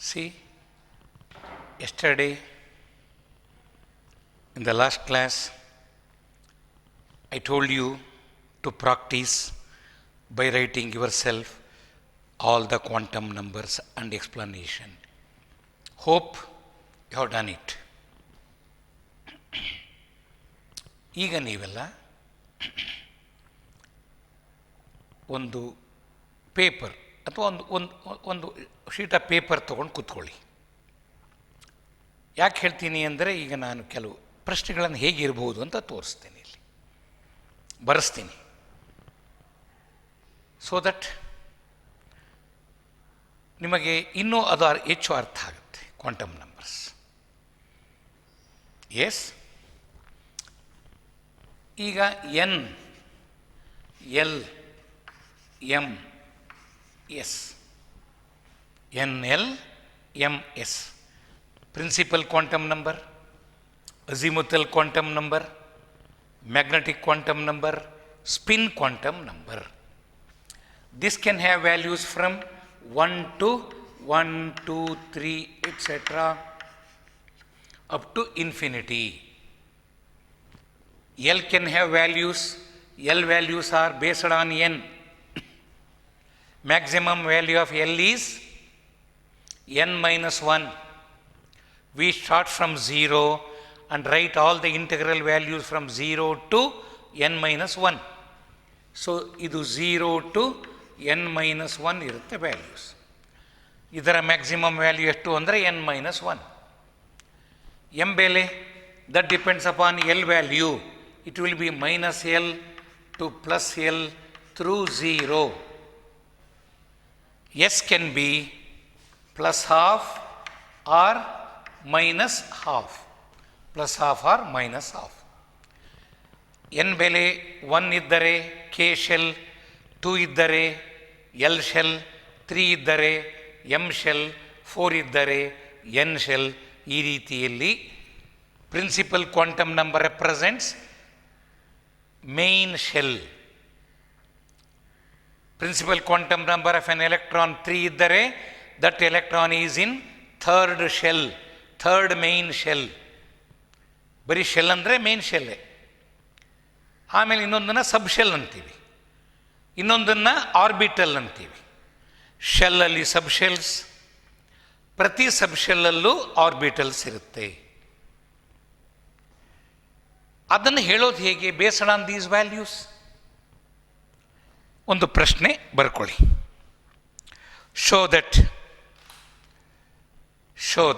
See, yesterday in the last class, I told you to practice by writing yourself all the quantum numbers and explanation. Hope you have done it. ಈಗ ನೀವೆಲ್ಲ ಒಂದು paper ಅಥವಾ ಒಂದು sheet of paper ತೊಗೊಂಡು ಕೂತ್ಕೊಳ್ಳಿ. ಯಾಕೆ ಹೇಳ್ತೀನಿ ಅಂದರೆ ಈಗ ನಾನು ಕೆಲವು ಪ್ರಶ್ನೆಗಳನ್ನು ಹೇಗಿರ್ಬೋದು ಅಂತ ತೋರಿಸ್ತೀನಿ, ಇಲ್ಲಿ ಬರೆಸ್ತೀನಿ. ಸೊ ದಟ್ ನಿಮಗೆ ಇನ್ನೂ ಅದು ಹೆಚ್ಚು ಅರ್ಥ ಆಗುತ್ತೆ ಕ್ವಾಂಟಮ್ ನಂಬರ್ಸ್. ಎಸ್, ಈಗ n, l, m, s, n, l, m, s, principal quantum number, azimuthal quantum number, magnetic quantum number, spin quantum number. This can have values from 1 to 1, 2, 3, etc. up to infinity. L can have values. L values are based on n. Maximum value of L is n minus 1. We start from 0 and write all the integral values from 0 to n minus 1. So, ಇದು 0 to n minus 1 ಇರುತ್ತೆ values. ಇದರ maximum value ಎಷ್ಟು ಅಂದರೆ n minus 1. m ಬೆಲೆ that depends upon l value. It will be minus l to plus l through 0. s can be plus half or minus half. Plus half or minus half. n ಬೆಲೆ 1 ಇದ್ದರೆ k shell, 2 ಇದ್ದರೆ L shell, 3 ಇದ್ದರೆ M shell, 4 ಇದ್ದರೆ N shell. ಈ ರೀತಿಯಲ್ಲಿ principal quantum number represents main shell. Principal quantum number of n electron 3 ಇದ್ದರೆ that electron is in third shell, third main shell. ಬರೀ shell ಅಂದರೆ ಮೇನ್ ಶೆಲ್ಲೇ. ಆಮೇಲೆ ಇನ್ನೊಂದನ್ನು ಸಬ್ ಶೆಲ್ ಅಂತೀವಿ, ಇನ್ನೊಂದನ್ನು ಆರ್ಬಿಟಲ್ ಅಂತೀವಿ. ಶೆಲ್ಲಲ್ಲಿ ಸಬ್ ಶೆಲ್ಸ್, ಪ್ರತಿ ಸಬ್ ಶೆಲ್ಲಲ್ಲೂ ಆರ್ಬಿಟಲ್ಸ್ ಇರುತ್ತೆ. ಅದನ್ನು ಹೇಳೋದು ಹೇಗೆ? Based on these values. ಒಂದು ಪ್ರಶ್ನೆ ಬರ್ಕೊಳ್ಳಿ. Show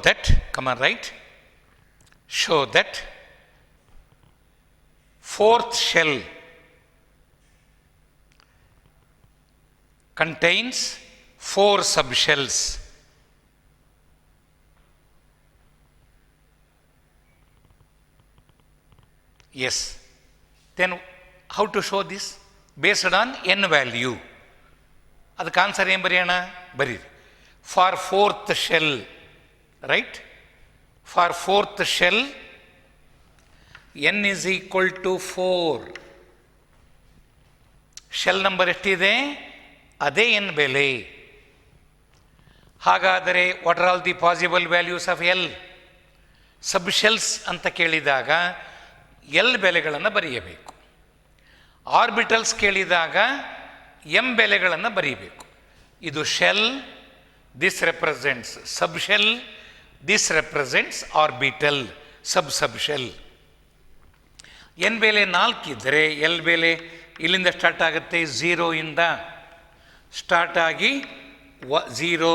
that common right, show that fourth shell contains 4 subshells. Yes. Then how to show this? Based on n value. ಅದಕ್ಕೆ ಆನ್ಸರ್ ಏನು ಬರೆಯೋಣ? ಬರೀರಿ. For fourth shell, right? For fourth shell n is equal to 4. Shell number ಎಷ್ಟಿದೆ ಅದೇ n ಬೆಲೆ. ಹಾಗಾದರೆ what are all the possible values of L? Sub shells ಅಂತ ಕೇಳಿದಾಗ ಎಲ್ ಬೆಲೆಗಳನ್ನು ಬರೆಯಬೇಕು. ಆರ್ಬಿಟಲ್ಸ್ ಕೇಳಿದಾಗ ಎಮ್ ಬೆಲೆಗಳನ್ನು ಬರೀಬೇಕು. ಇದು shell, this represents sub shell, this represents orbital, sub shell. N ಬೆಲೆ 4 ಇದ್ದರೆ ಎಲ್ ಬೆಲೆ ಇಲ್ಲಿಂದ ಸ್ಟಾರ್ಟ್ ಆಗುತ್ತೆ, 0 ಇಂದ ಸ್ಟಾರ್ಟ್ ಆಗಿ 0,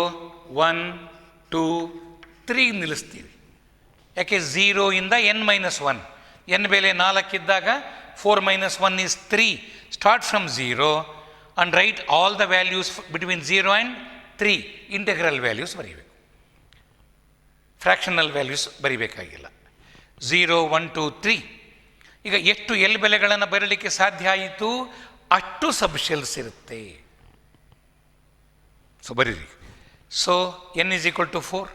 1, 2, 3 ನಿಲ್ಲಿಸ್ತೀವಿ. ಯಾಕೆ? 0 ಇಂದ n minus 1. ಎನ್ ಬೆಲೆ 4 ಇದ್ದಾಗ 4 minus 1 is 3. Start from 0 and right all the values between 0 and 3. Integral values ಬರೀಬೇಕು, ಫ್ರ್ಯಾಕ್ಷನಲ್ ವ್ಯಾಲ್ಯೂಸ್ ಬರೀಬೇಕಾಗಿಲ್ಲ. 0, 1, 2, 3. ಈಗ ಎಷ್ಟು ಎಲ್ ಬೆಲೆಗಳನ್ನು ಬರಲಿಕ್ಕೆ ಸಾಧ್ಯ ಆಯಿತು ಅಷ್ಟು ಸಬ್ ಶೆಲ್ಸ್ ಇರುತ್ತೆ. ಸೊ ಬರೀರಿ. So n is equal to 4.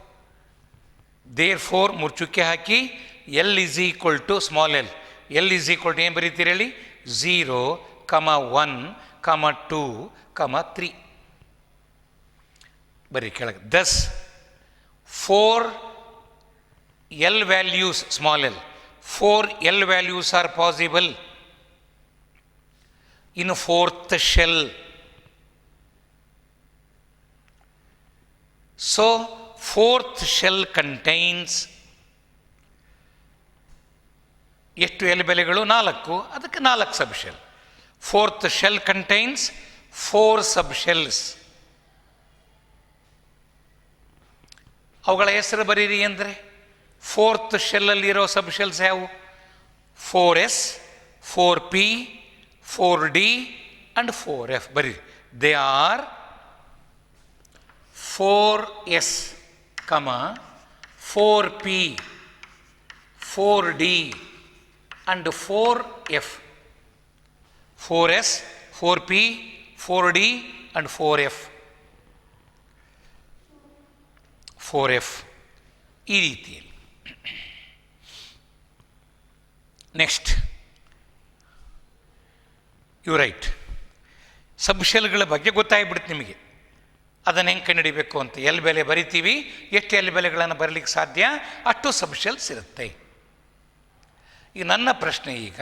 There 4 3 ಚುಕ್ಕೆ ಹಾಕಿ l is equal to small l. l is equal to ಏನು ಬರೀತೀರಿ ಹೇಳಿ? 0, 1, 2, 3. ಬರೀ ಕೆಳಗೆ. ದಸ್ 4 L values, small l, 4 L values are possible in fourth shell. So, fourth shell contains ಎಷ್ಟು L ಬೆಲೆಗಳು? 4. ಅದಕ್ಕೆ 4 ಸಬ್ shell. Fourth shell contains 4 ಸಬ್ shells. ಅವುಗಳ ಹೆಸರು ಬರೀರಿ ಅಂದರೆ, ಫೋರ್ತ್ ಶೆಲ್ಲಲ್ಲಿರೋ ಸಬ್ ಶೆಲ್ಸ್ ಯಾವುವು? 4S, 4P, 4D and 4F. ಬರೀರಿ. They are 4S, 4P, 4D and 4F. 4S, 4P, 4D and 4F. 4F ಈ ರೀತಿಯಲ್ಲಿ. Next you right. ಸಬ್ಶೆಲ್ಗಳ ಬಗ್ಗೆ ಗೊತ್ತಾಗ್ಬಿಡುತ್ತೆ ನಿಮಗೆ, ಅದನ್ನು ಹೆಂಗೆ ಕಂಡುಹಿಡಿಬೇಕು ಅಂತ. ಎಲ್ ಬೆಲೆ ಬರಿತೀವಿ, ಎಷ್ಟು ಎಲ್ ಬೆಲೆಗಳನ್ನು ಬರಲಿಕ್ಕೆ ಸಾಧ್ಯ ಅಷ್ಟು ಸಬ್ಶೆಲ್ಸ್ ಇರುತ್ತೆ. ಈಗ ನನ್ನ ಪ್ರಶ್ನೆ, ಈಗ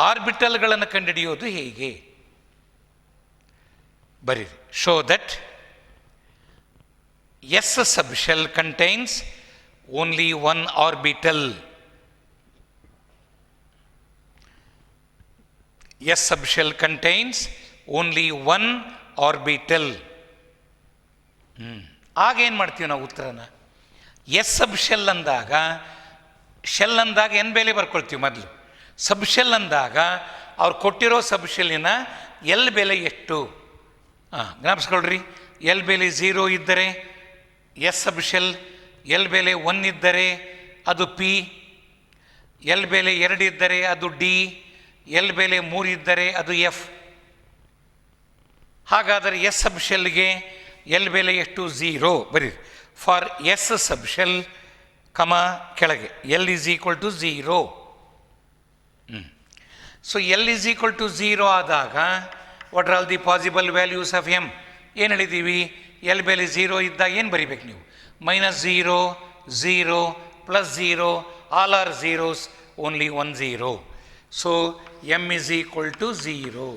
ಆರ್ಬಿಟಲ್ಗಳನ್ನು ಕಂಡುಹಿಡಿಯೋದು ಹೇಗೆ? ಬರೀರಿ. Show that s subshell contains only 1 orbital. S subshell contains only 1 orbital. ಆಗೇನು ಮಾಡ್ತೀವಿ ನಾವು ಉತ್ತರನ? ಎಸ್ ಸಬ್ಶೆಲ್ ಅಂದಾಗ, ಶೆಲ್ ಅಂದಾಗ ಎನ್ ಬೆಲೆ ಬರ್ಕೊಳ್ತೀವಿ ಮೊದಲು. ಸಬ್ಶೆಲ್ ಅಂದಾಗ ಅವ್ರು ಕೊಟ್ಟಿರೋ ಸಬ್ಶೆಲ್ಲಿನ ಎಲ್ ಬೆಲೆ ಎಷ್ಟು? ಜ್ಞಾಪಿಸ್ಕೊಳ್ರಿ. ಎಲ್ ಬೆಲೆ 0 ಇದ್ದರೆ ಎಸ್ ಸಬ್ಶೆಲ್, ಎಲ್ ಬೆಲೆ 1 ಇದ್ದರೆ ಅದು ಪಿ, ಎಲ್ ಬೆಲೆ 2 ಇದ್ದರೆ ಅದು ಡಿ, ಎಲ್ ಬೆಲೆ 3 ಇದ್ದರೆ ಅದು ಎಫ್. ಹಾಗಾದರೆ ಎಸ್ ಸಬ್ಶೆಲ್ಗೆ ಎಲ್ ಬೆಲೆ ಎಷ್ಟು? 0. ಬರೀರಿ. ಫಾರ್ ಎಸ್ ಸಬ್ಶೆಲ್, ಕೆಳಗೆ l is equal to 0. So l is equal to 0 ಆದಾಗ what are all the possible values of m? ಏನು ಹೇಳಿದ್ದೀವಿ? ಎಲ್ ಬೆಲೆ 0 ಇದ್ದಾಗ ಏನು ಬರಿಬೇಕು ನೀವು? -0, 0, +0, all are zeros, only 1 0. So m is equal to 0.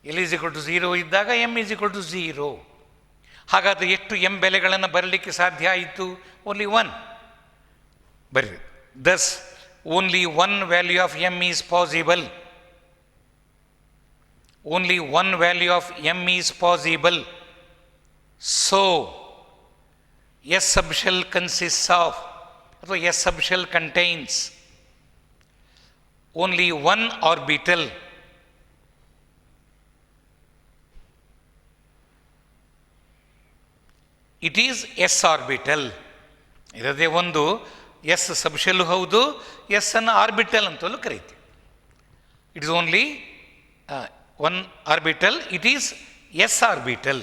L is equal to 0 ಇದ್ದಾಗ M is equal to 0. ಹಾಗಾದರೆ ಎಷ್ಟು ಎಮ್ ಬೆಲೆಗಳನ್ನು ಬರಲಿಕ್ಕೆ ಸಾಧ್ಯ ಆಯಿತು? ಓನ್ಲಿ 1. ಬರ್ರಿ. Thus only 1 value of m is possible. Only 1 value of m is possible. So s subshell consists of, ಅಥವಾ s subshell contains only 1 orbital. It is s orbital. ಇರದೇ ಒಂದು ಎಸ್ ಸಬ್ಶೆಲ್ಲು ಹೌದು, ಎಸ್ ಅನ್ನು ಆರ್ಬಿಟಲ್ ಅಂತಲೂ ಕರೀತೀವಿ. It is only 1 orbital. It is s orbital.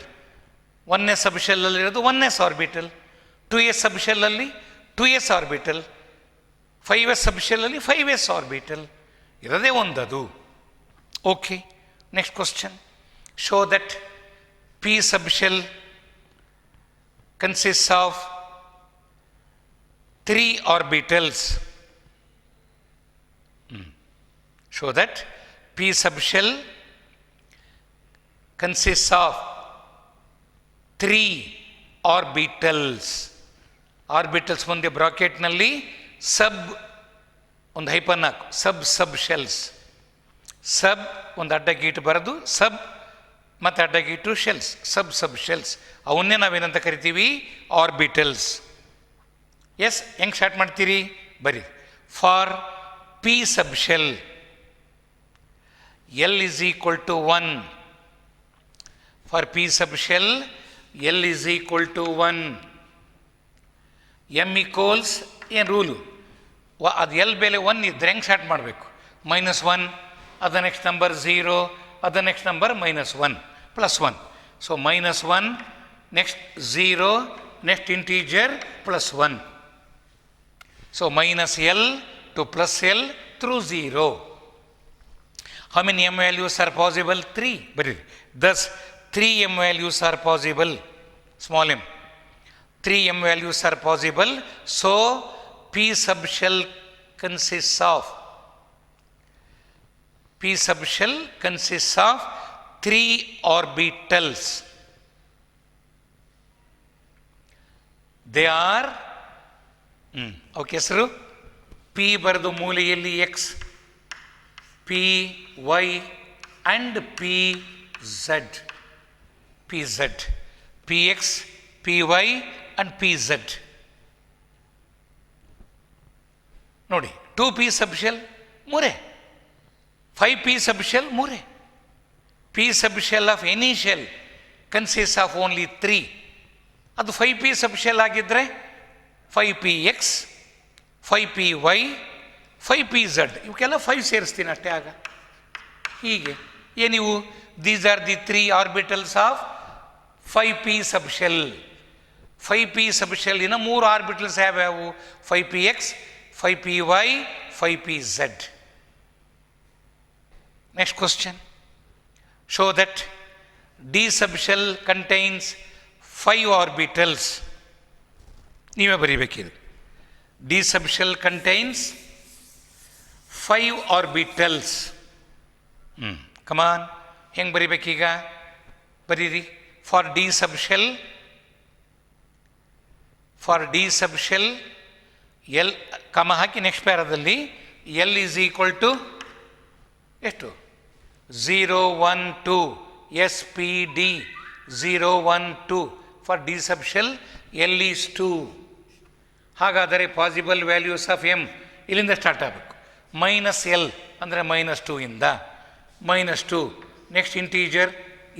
1S ಸಬ್ಶೆಲ್ಲಲ್ಲಿರೋದು 1S orbital, 2S ಸಬ್ಶೆಲ್ಲಲ್ಲಿ 2S orbital, 5S ಸಬ್ಶೆಲ್ಲಲ್ಲಿ 5S ಆರ್ಬಿಟಲ್. ಇರದೇ ಒಂದದು. Okay, next question. Show that p subshell consists of 3 orbitals. Show that P subshell consists of 3 orbitals. Orbitals ಮುಂದೆ ಬ್ರಾಕೆಟ್ನಲ್ಲಿ ಸಬ್ ಒಂದು hyphen ಹಾಕು, ಸಬ್ shells. ಸಬ್ ಒಂದು ಅಡ್ಡ ಗೀಟು ಬರೆದು, ಸಬ್ ಮತ್ತು ಅಡ್ಡಗೀಟು ಶೆಲ್ಸ್, ಸಬ್ ಶೆಲ್ಸ್. ಅವನ್ನೇ ನಾವೇನಂತ ಕರಿತೀವಿ? ಆರ್ಬಿಟಲ್ಸ್. ಎಸ್, ಹೆಂಗೆ ಸ್ಟಾರ್ಟ್ ಮಾಡ್ತೀರಿ? ಬರೀ. For p subshell l is equal to 1. For p subshell l is equal to 1. M equals ಏನು ರೂಲು? ಅದು ಎಲ್ ಬೆಲೆ 1 ಇದ್ದರೆ ಹೆಂಗೆ ಸ್ಟಾರ್ಟ್ ಮಾಡಬೇಕು? -1, ಅದ ನೆಕ್ಸ್ಟ್ ನಂಬರ್ 0, ಅದ next number -1 +1. So -1, next 0, next integer +1. So -L to +L through 0. How many m values are possible? 3. Thus 3 m values are possible. Small m. 3 m values are possible. So p subshell consists of 3 orbitals. They are ಅವಕ್ಕೆ ಹೆಸರು p ಬರೆದು ಮೂಲೆಯಲ್ಲಿ x, P y and p Z. P X, P y and p z. ನೋಡಿ, 2p subshell 3, 5p subshell 3. p subshell of any shell consist of only 3. ಅದು 5p subshell ಆಗಿದ್ದರೆ 5px, 5py, 5pz, ಇವಕ್ಕೆಲ್ಲ 5 ಸೇರಿಸ್ತೀನಿ ಅಷ್ಟೇ. ಆಗ ಹೀಗೆ ಏನಿವು? These are the 3 orbitals of 5p subshell. 5p ಸಬ್ಶೆಲ್ಲಿನ 3 orbitals ಯಾವ್ಯಾವು? 5px, 5py, 5pz. Next question. Show that d subshell contains 5 orbitals. ನೀವೇ ಬರೀಬೇಕಿದು. d subshell contains 5 orbitals. Come on, ಹೆಂಗೆ ಬರೀಬೇಕೀಗ? ಬರೀರಿ. For d subshell l comma ಹಾಕಿ next ಪ್ಯಾರದಲ್ಲಿ l is equal to ಎಷ್ಟು? 0 1 2 SPD 0 1 2. For d subshell l is 2. ಹಾಗಾದರೆ possible values of m ಇಲ್ಲಿಂದ start ಆಗಬೇಕು. Minus l ಅಂದರೆ -2 ಇಂದ -2. ನೆಕ್ಸ್ಟ್ ಇಂಟೀಜರ್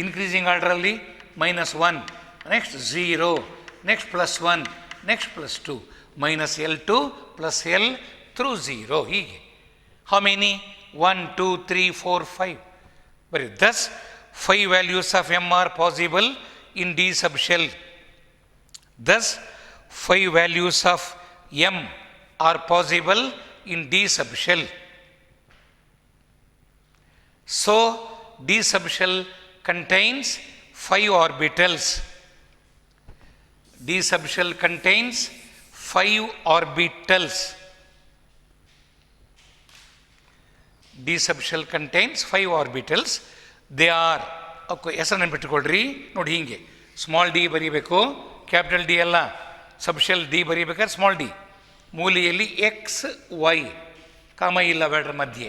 ಇನ್ಕ್ರೀಸಿಂಗ್ ಆರ್ಡ್ರಲ್ಲಿ -1, next 0, next +1, next +2, -L2 + L through 0. ಹೀಗೆ ಹೌ ಮೆನಿ? 1 2 3 4 5. ಬರೀ ದಸ್ 5 values of M R possible in D subshell. Thus 5 values of m are possible in d subshell. So d subshell contains 5 orbitals. D subshell contains 5 orbitals. D subshell contains 5 orbitals. They are, ಹೆಸರು ನೆನ್ಪಿಟ್ಕೊಳ್ರಿ. ನೋಡಿ, ಹೀಗೆ small d ಬರೀಬೇಕು, capital d ಅಲ್ಲ. Subshell d ಬರೀಬೇಕಾದ್ರೆ small d, ಮೂಲೆಯಲ್ಲಿ x y, comma ಇಲ್ಲ ಬೇಡ್ರ ಮಧ್ಯೆ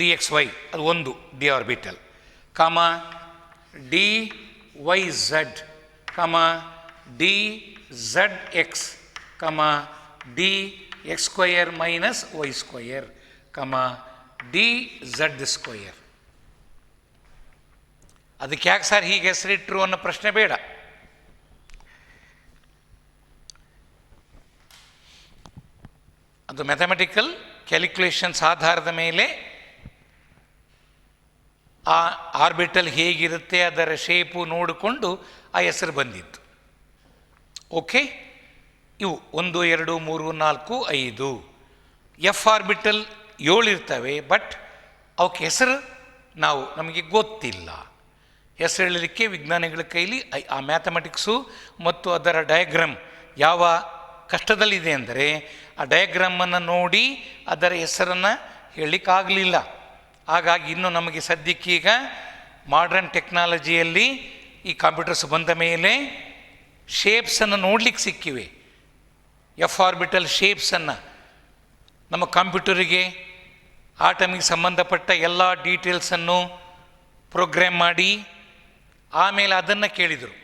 ಡಿ ಎಕ್ಸ್ ವೈ, ಅದು ಒಂದು d orbital, comma d Y z, comma d z x, comma d X square minus y square, comma d Z square. ಅದಕ್ಕೆ ಯಾಕೆ sir ಹೀಗೆ ಹೆಸರಿಟ್ರು ಅನ್ನೋ ಪ್ರಶ್ನೆ ಬೇಡ. ಅದು ಮ್ಯಾಥಮೆಟಿಕಲ್ ಕ್ಯಾಲ್ಕುಲೇಷನ್ಸ್ ಆಧಾರದ ಮೇಲೆ ಆ ಆರ್ಬಿಟಲ್ ಹೇಗಿರುತ್ತೆ ಅದರ ಶೇಪು ನೋಡಿಕೊಂಡು ಆ ಹೆಸರು ಬಂದಿತ್ತು. ಓಕೆ, ಇವು 1 2 3 4 5 ಎಫ್ ಆರ್ಬಿಟಲ್ 7 ಇರ್ತವೆ. ಬಟ್ ಅವಕ್ಕೆ ಹೆಸರು ನಮಗೆ ಗೊತ್ತಿಲ್ಲ. ಹೆಸರು ಹೇಳಲಿಕ್ಕೆ ವಿಜ್ಞಾನಿಗಳ ಕೈಲಿ ಆ ಮ್ಯಾಥಮೆಟಿಕ್ಸು ಮತ್ತು ಅದರ ಡಯಾಗ್ರಾಮ್ ಯಾವ ಕಷ್ಟದಲ್ಲಿದೆ ಅಂದರೆ ಆ ಡಯಾಗ್ರಾಮನ್ನು ನೋಡಿ ಅದರ ಹೆಸರನ್ನು ಹೇಳಲಿಕ್ಕಾಗಲಿಲ್ಲ. ಹಾಗಾಗಿ ಇನ್ನು ನಮಗೆ ಸದ್ಯಕ್ಕೀಗ ಮಾಡ್ರನ್ ಟೆಕ್ನಾಲಜಿಯಲ್ಲಿ ಈ ಕಂಪ್ಯೂಟರ್ಸ್ ಬಂದ ಮೇಲೆ ಶೇಪ್ಸನ್ನು ನೋಡಲಿಕ್ಕೆ ಸಿಕ್ಕಿವೆ. ಎಫ್ ಆರ್ಬಿಟಲ್ ಶೇಪ್ಸನ್ನು ನಮ್ಮ ಕಂಪ್ಯೂಟರಿಗೆ ಆಟಮಿಗೆ ಸಂಬಂಧಪಟ್ಟ ಎಲ್ಲ ಡೀಟೇಲ್ಸನ್ನು ಪ್ರೋಗ್ರಾಮ್ ಮಾಡಿ ಆಮೇಲೆ ಅದನ್ನು ಕೇಳಿದರು,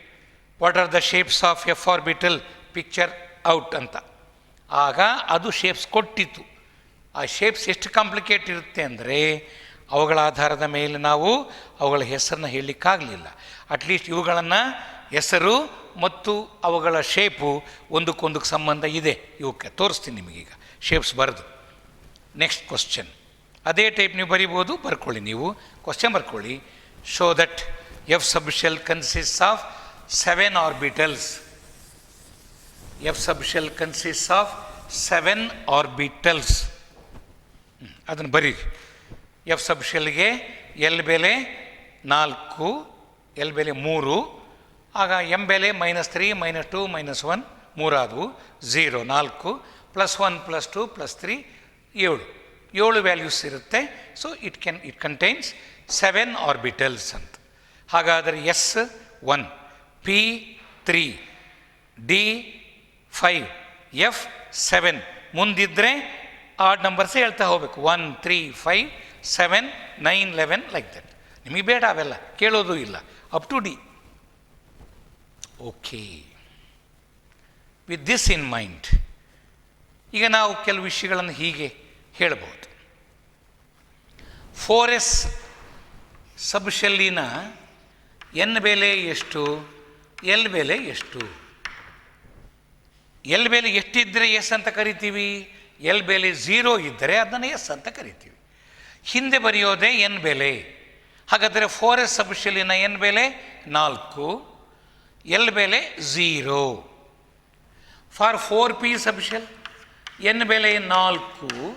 what are the shapes of F orbital, picture out ಅಂತ. ಆಗ ಅದು ಶೇಪ್ಸ್ ಕೊಟ್ಟಿತ್ತು. ಆ ಶೇಪ್ಸ್ ಎಷ್ಟು ಕಾಂಪ್ಲಿಕೇಟ್ ಇರುತ್ತೆ ಅಂದರೆ ಅವುಗಳ ಆಧಾರದ ಮೇಲೆ ನಾವು ಅವುಗಳ ಹೆಸರನ್ನ ಹೇಳಲಿಕ್ಕಾಗಲಿಲ್ಲ. ಅಟ್ಲೀಸ್ಟ್ ಇವುಗಳನ್ನು ಹೆಸರು ಮತ್ತು ಅವುಗಳ ಶೇಪು ಒಂದಕ್ಕೊಂದಕ್ಕೆ ಸಂಬಂಧ ಇದೆ. ಇವಕ್ಕೆ ತೋರಿಸ್ತೀನಿ ನಿಮಗೀಗ ಶೇಪ್ಸ್ ಬರೆದು. ನೆಕ್ಸ್ಟ್ ಕ್ವಶ್ಚನ್ ಅದೇ ಟೈಪ್ ನೀವು ಬರಿಬೋದು, ಬರ್ಕೊಳ್ಳಿ. ನೀವು ಕ್ವಶ್ಚನ್ ಬರ್ಕೊಳ್ಳಿ. Show that F subshell consist of 7 orbitals. F subshell consist of 7 orbitals. ಅದನ್ನು ಬರೀರಿ. ಎಫ್ ಸಬ್ಶೆಲ್ಗೆ ಎಲ್ ಬೆಲೆ 4, ಎಲ್ ಬೆಲೆ 3, ಆಗ ಎಮ್ ಬೆಲೆ -3, -2, -1, ಮೂರಾದವು, 0 4 +1 +2 +3 7 ವ್ಯಾಲ್ಯೂಸ್ ಇರುತ್ತೆ. ಸೊ ಇಟ್ ಕಂಟೈನ್ಸ್ 7 ಆರ್ಬಿಟಲ್ಸ್ ಅಂತ. ಹಾಗಾದರೆ S 1, P 3, D 5, F 7 ಮುಂದಿದ್ದರೆ add numbers ಹೇಳ್ತಾ ಹೋಗ್ಬೇಕು. 1 3 5 7 9 11 ಲೈಕ್ ದಟ್. ನಿಮಗೆ ಬೇಡ ಅವೆಲ್ಲ, ಕೇಳೋದು ಇಲ್ಲ, up to d. Okay, with this in mind ಈಗ ನಾವು ಕೆಲವು ವಿಷಯಗಳನ್ನು ಹೀಗೆ ಹೇಳ್ಬೋದು. 4S ಸಬ್ಶೆಲ್ಲಿನ N ಬೆಲೆ ಎಷ್ಟು, L ಬೆಲೆ ಎಷ್ಟು? L ಬೆಲೆ ಎಷ್ಟಿದ್ದರೆ ಎಸ್ ಅಂತ ಕರಿತೀವಿ, L ಬೆಲೆ 0 ಇದ್ದರೆ ಅದನ್ನು ಎಸ್ ಅಂತ ಕರಿತೀವಿ. ಹಿಂದೆ ಬರೆಯೋದೇ N ಬೆಲೆ. ಹಾಗಾದರೆ 4S ಸಬ್ಶೆಲ್ಲಿನ N ಬೆಲೆ 4, L ಬೆಲೆ 0. ಫಾರ್ 4P ಸಬ್ಶೆಲ್ N ಬೆಲೆ 4,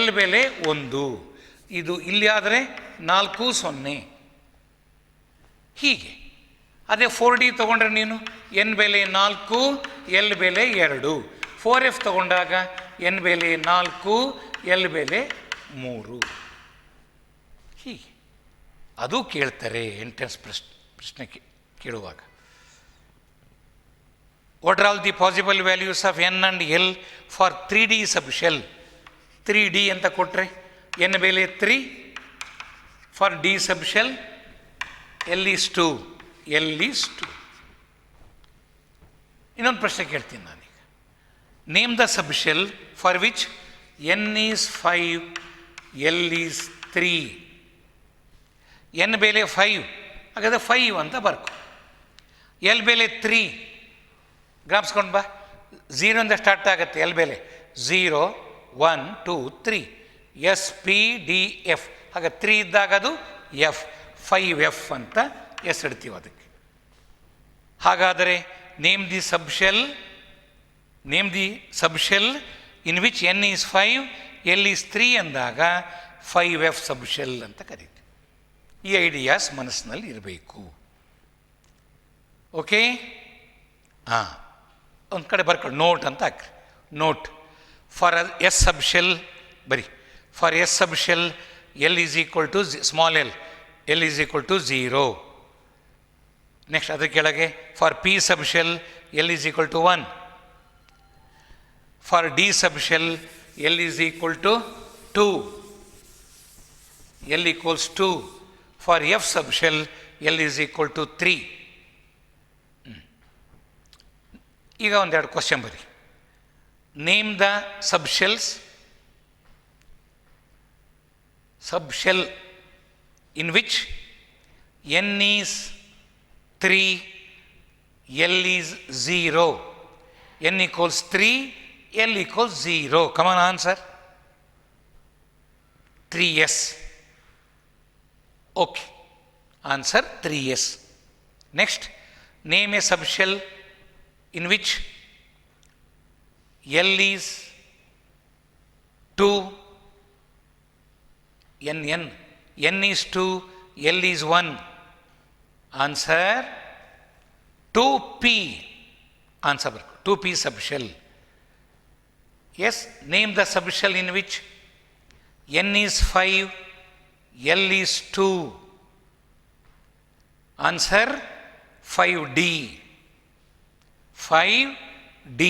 L ಬೆಲೆ 1. ಇದು ಇಲ್ಲಿ ಆದರೆ 4 0 ಹೀಗೆ. ಅದೇ 4D ತೊಗೊಂಡ್ರೆ ನೀನು N ಬೆಲೆ 4, L ಬೆಲೆ 2. 4F ತೊಗೊಂಡಾಗ N ಬೆಲೆ 4, L ಬೆಲೆ 3 ಹೀಗೆ. ಅದು ಕೇಳ್ತಾರೆ ಎಂಟ್ರೆನ್ಸ್ ಪ್ರಶ್ನೆ ಕೇಳುವಾಗ. What are all the possible values of N and L for 3D subshell? 3D ಅಂತ ಕೊಟ್ಟರೆ N ಬೆಲೆ 3, for D subshell L is 2, L is 2. ಇನ್ನೊಂದು ಪ್ರಶ್ನೆ ಕೇಳ್ತೀನಿ ನಾನೀಗ. Name the subshell for which N is 5, L is 3. N ಬೆಲೆ 5, ಹಾಗಾದರೆ 5 ಅಂತ ಬರ್ಕೊ. L ಬೆಲೆ 3 ಗ್ರಾಮ್ಸ್ಕೊಂಡು ಬಾ. 0 ಇಂದ ಸ್ಟಾರ್ಟ್ ಆಗುತ್ತೆ L ಬೆಲೆ. 0 1 2 3 S P D F. ಹಾಗೆ 3 ಇದ್ದಾಗ ಅದು F, 5F ಅಂತ ಹೆಸರಿಡ್ತೀವಿ ಅದಕ್ಕೆ. ಹಾಗಾದರೆ name the subshell in which N is 5, L is 3 ಅಂದಾಗ 5F ಸಬ್ಶೆಲ್ ಅಂತ ಕರೀತೀವಿ. ಈ ಐಡಿಯಾಸ್ ಮನಸ್ಸಿನಲ್ಲಿ ಇರಬೇಕು. ಓಕೆ, ಹಾಂ, ಒಂದು ಕಡೆ ಬರ್ಕೊಳ್ಳಿ, ನೋಟ್ ಅಂತ ಹಾಕ್ರಿ. ನೋಟ್ ಫಾರ್ ಎಸ್ ಸಬ್ಶೆಲ್ ಬರಿ. For s subshell L is equal to small L is equal to 0. Next ಅದ್ರ ಕೆಳಗೆ for P subshell L is equal to 1. For D subshell L is equal to 2. L equals 2. For F subshell L is equal to 3. ಈಗ ಒಂದೆರಡು question ಬರಿ. Name the subshell in which N is 3, L is 0. N equals 3, L equals 0. Come on, answer. 3S. Okay. Answer 3S. Next, name a subshell in which L is 2, N is 2, L is 1. Answer 2P. Answer 2P subshell. Yes, name the subshell in which N is 5, L is 2. Answer 5D. 5D.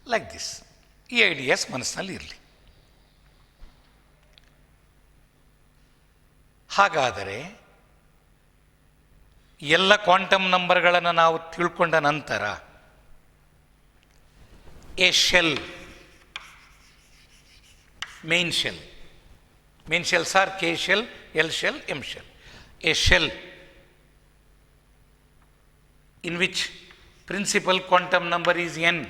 Like this. ಈ ideas ಮನಸ್ಸಿನಲ್ಲಿ ಇರಲಿ. ಹಾಗಾದರೆ ಎಲ್ಲ quantum ನಂಬರ್ಗಳನ್ನು ನಾವು ತಿಳ್ಕೊಂಡ ನಂತರ a shell, main shells are k shell, l shell, m shell. A shell in which principal quantum number is n.